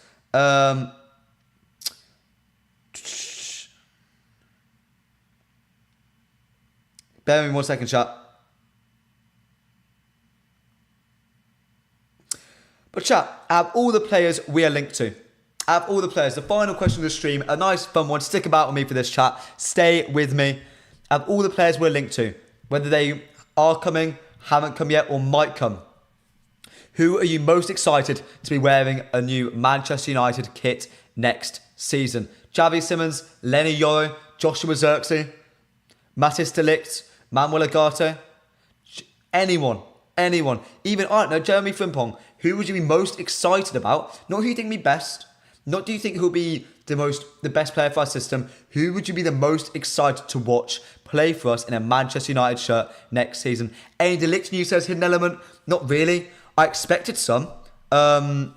Bear with me 1 second, chat. But chat, out of all the players we are linked to, out of all the players, the final question of the stream, a nice fun one. Stick about with me for this, chat. Stay with me. Out of all the players we're linked to, whether they are coming, haven't come yet, or might come, who are you most excited to be wearing a new Manchester United kit next season? Xavi Simons, Lenny Yoro, Joshua Zirkzee, Matthijs de Ligt, Manuel Ugarte, anyone, even, I don't know, Jeremy Frimpong. Who would you be most excited about? Not who you think would be best, not do you think who'll be the best player for our system. Who would you be the most excited to watch play for us in a Manchester United shirt next season? Any de Ligt news says hidden element? Not really. I expected some. But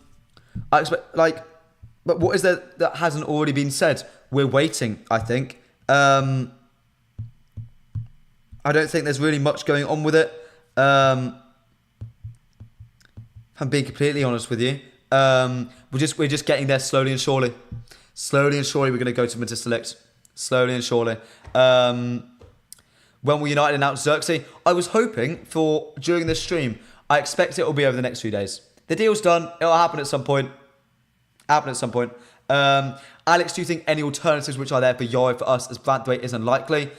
what is there that hasn't already been said? We're waiting, I think. I don't think there's really much going on with it. I'm being completely honest with you. We're just getting there slowly and surely. Slowly and surely, we're going to go to Matthijs de Ligt. Slowly and surely. When will United announce Zirkzee? I was hoping for during this stream. I expect it will be over the next few days. The deal's done. It'll happen at some point. Alex, do you think any alternatives which are there for Yoro for us as Branthwaite is unlikely?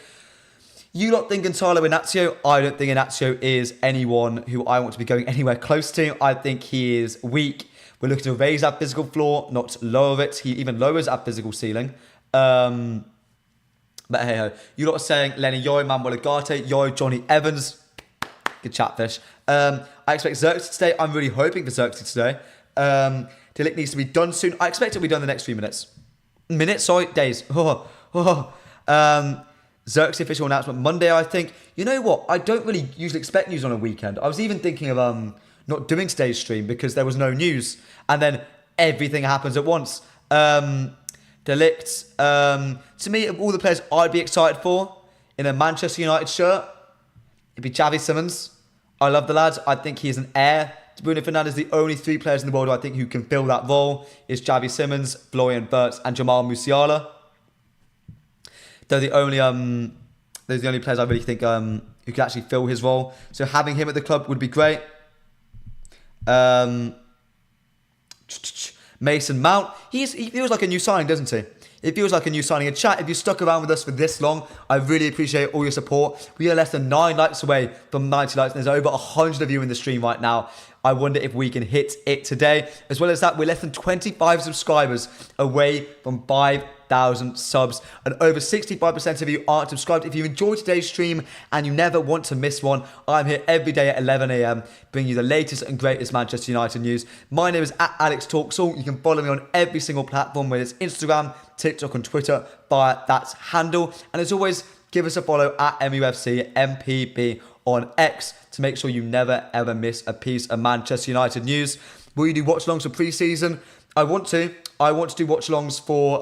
You lot think Gonzalo Inacio. I don't think Inacio is anyone who I want to be going anywhere close to. I think he is weak. We're looking to raise our physical floor, not lower it. He even lowers our physical ceiling. But hey ho. You lot are saying Lenny Yoro, Manuel Ugarte, Yoro, Johnny Evans. Good chat, fish. I expect Zirkzee to stay. I'm really hoping for Zirkzee today. De Ligt needs to be done soon. I expect it will be done in the next few minutes. Days. Zirkzee official announcement Monday, I think. You know what? I don't really usually expect news on a weekend. I was even thinking of not doing today's stream because there was no news. And then everything happens at once. De Ligt, to me, of all the players I'd be excited for in a Manchester United shirt, it'd be Xavi Simons. I love the lads. I think he is an heir to Bruno Fernandes. The only three players in the world I think who can fill that role is Xavi Simons, Florian Wirtz, and Jamal Musiala. They're the only players I really think who could actually fill his role. So having him at the club would be great. Mason Mount, he feels like a new signing, doesn't he? It feels like a new signing. And chat, if you stuck around with us for this long, I really appreciate all your support. We are less than 9 likes away from 90 likes. There's over 100 of you in the stream right now. I wonder if we can hit it today. As well as that, we're less than 25 subscribers away from 5,000 subs. And over 65% of you aren't subscribed. If you enjoyed today's stream and you never want to miss one, I'm here every day at 11 a.m. bringing you the latest and greatest Manchester United news. My name is @AlexTalksAll. You can follow me on every single platform, whether it's Instagram, TikTok and Twitter via that handle. And as always, give us a follow at mufcMPB on X to make sure you never ever miss a piece of Manchester United news. Will you do watch-alongs for pre-season? I want to do watch-alongs for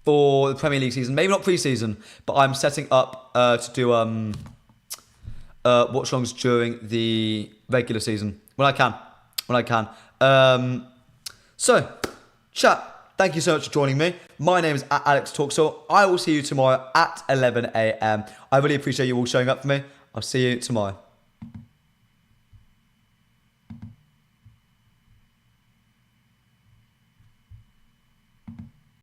the Premier League season. Maybe not pre-season, but I'm setting up to do watch-alongs during the regular season when I can. So, chat. Thank you so much for joining me. My name is @AlexTalksAll. I will see you tomorrow at 11 a.m. I really appreciate you all showing up for me. I'll see you tomorrow.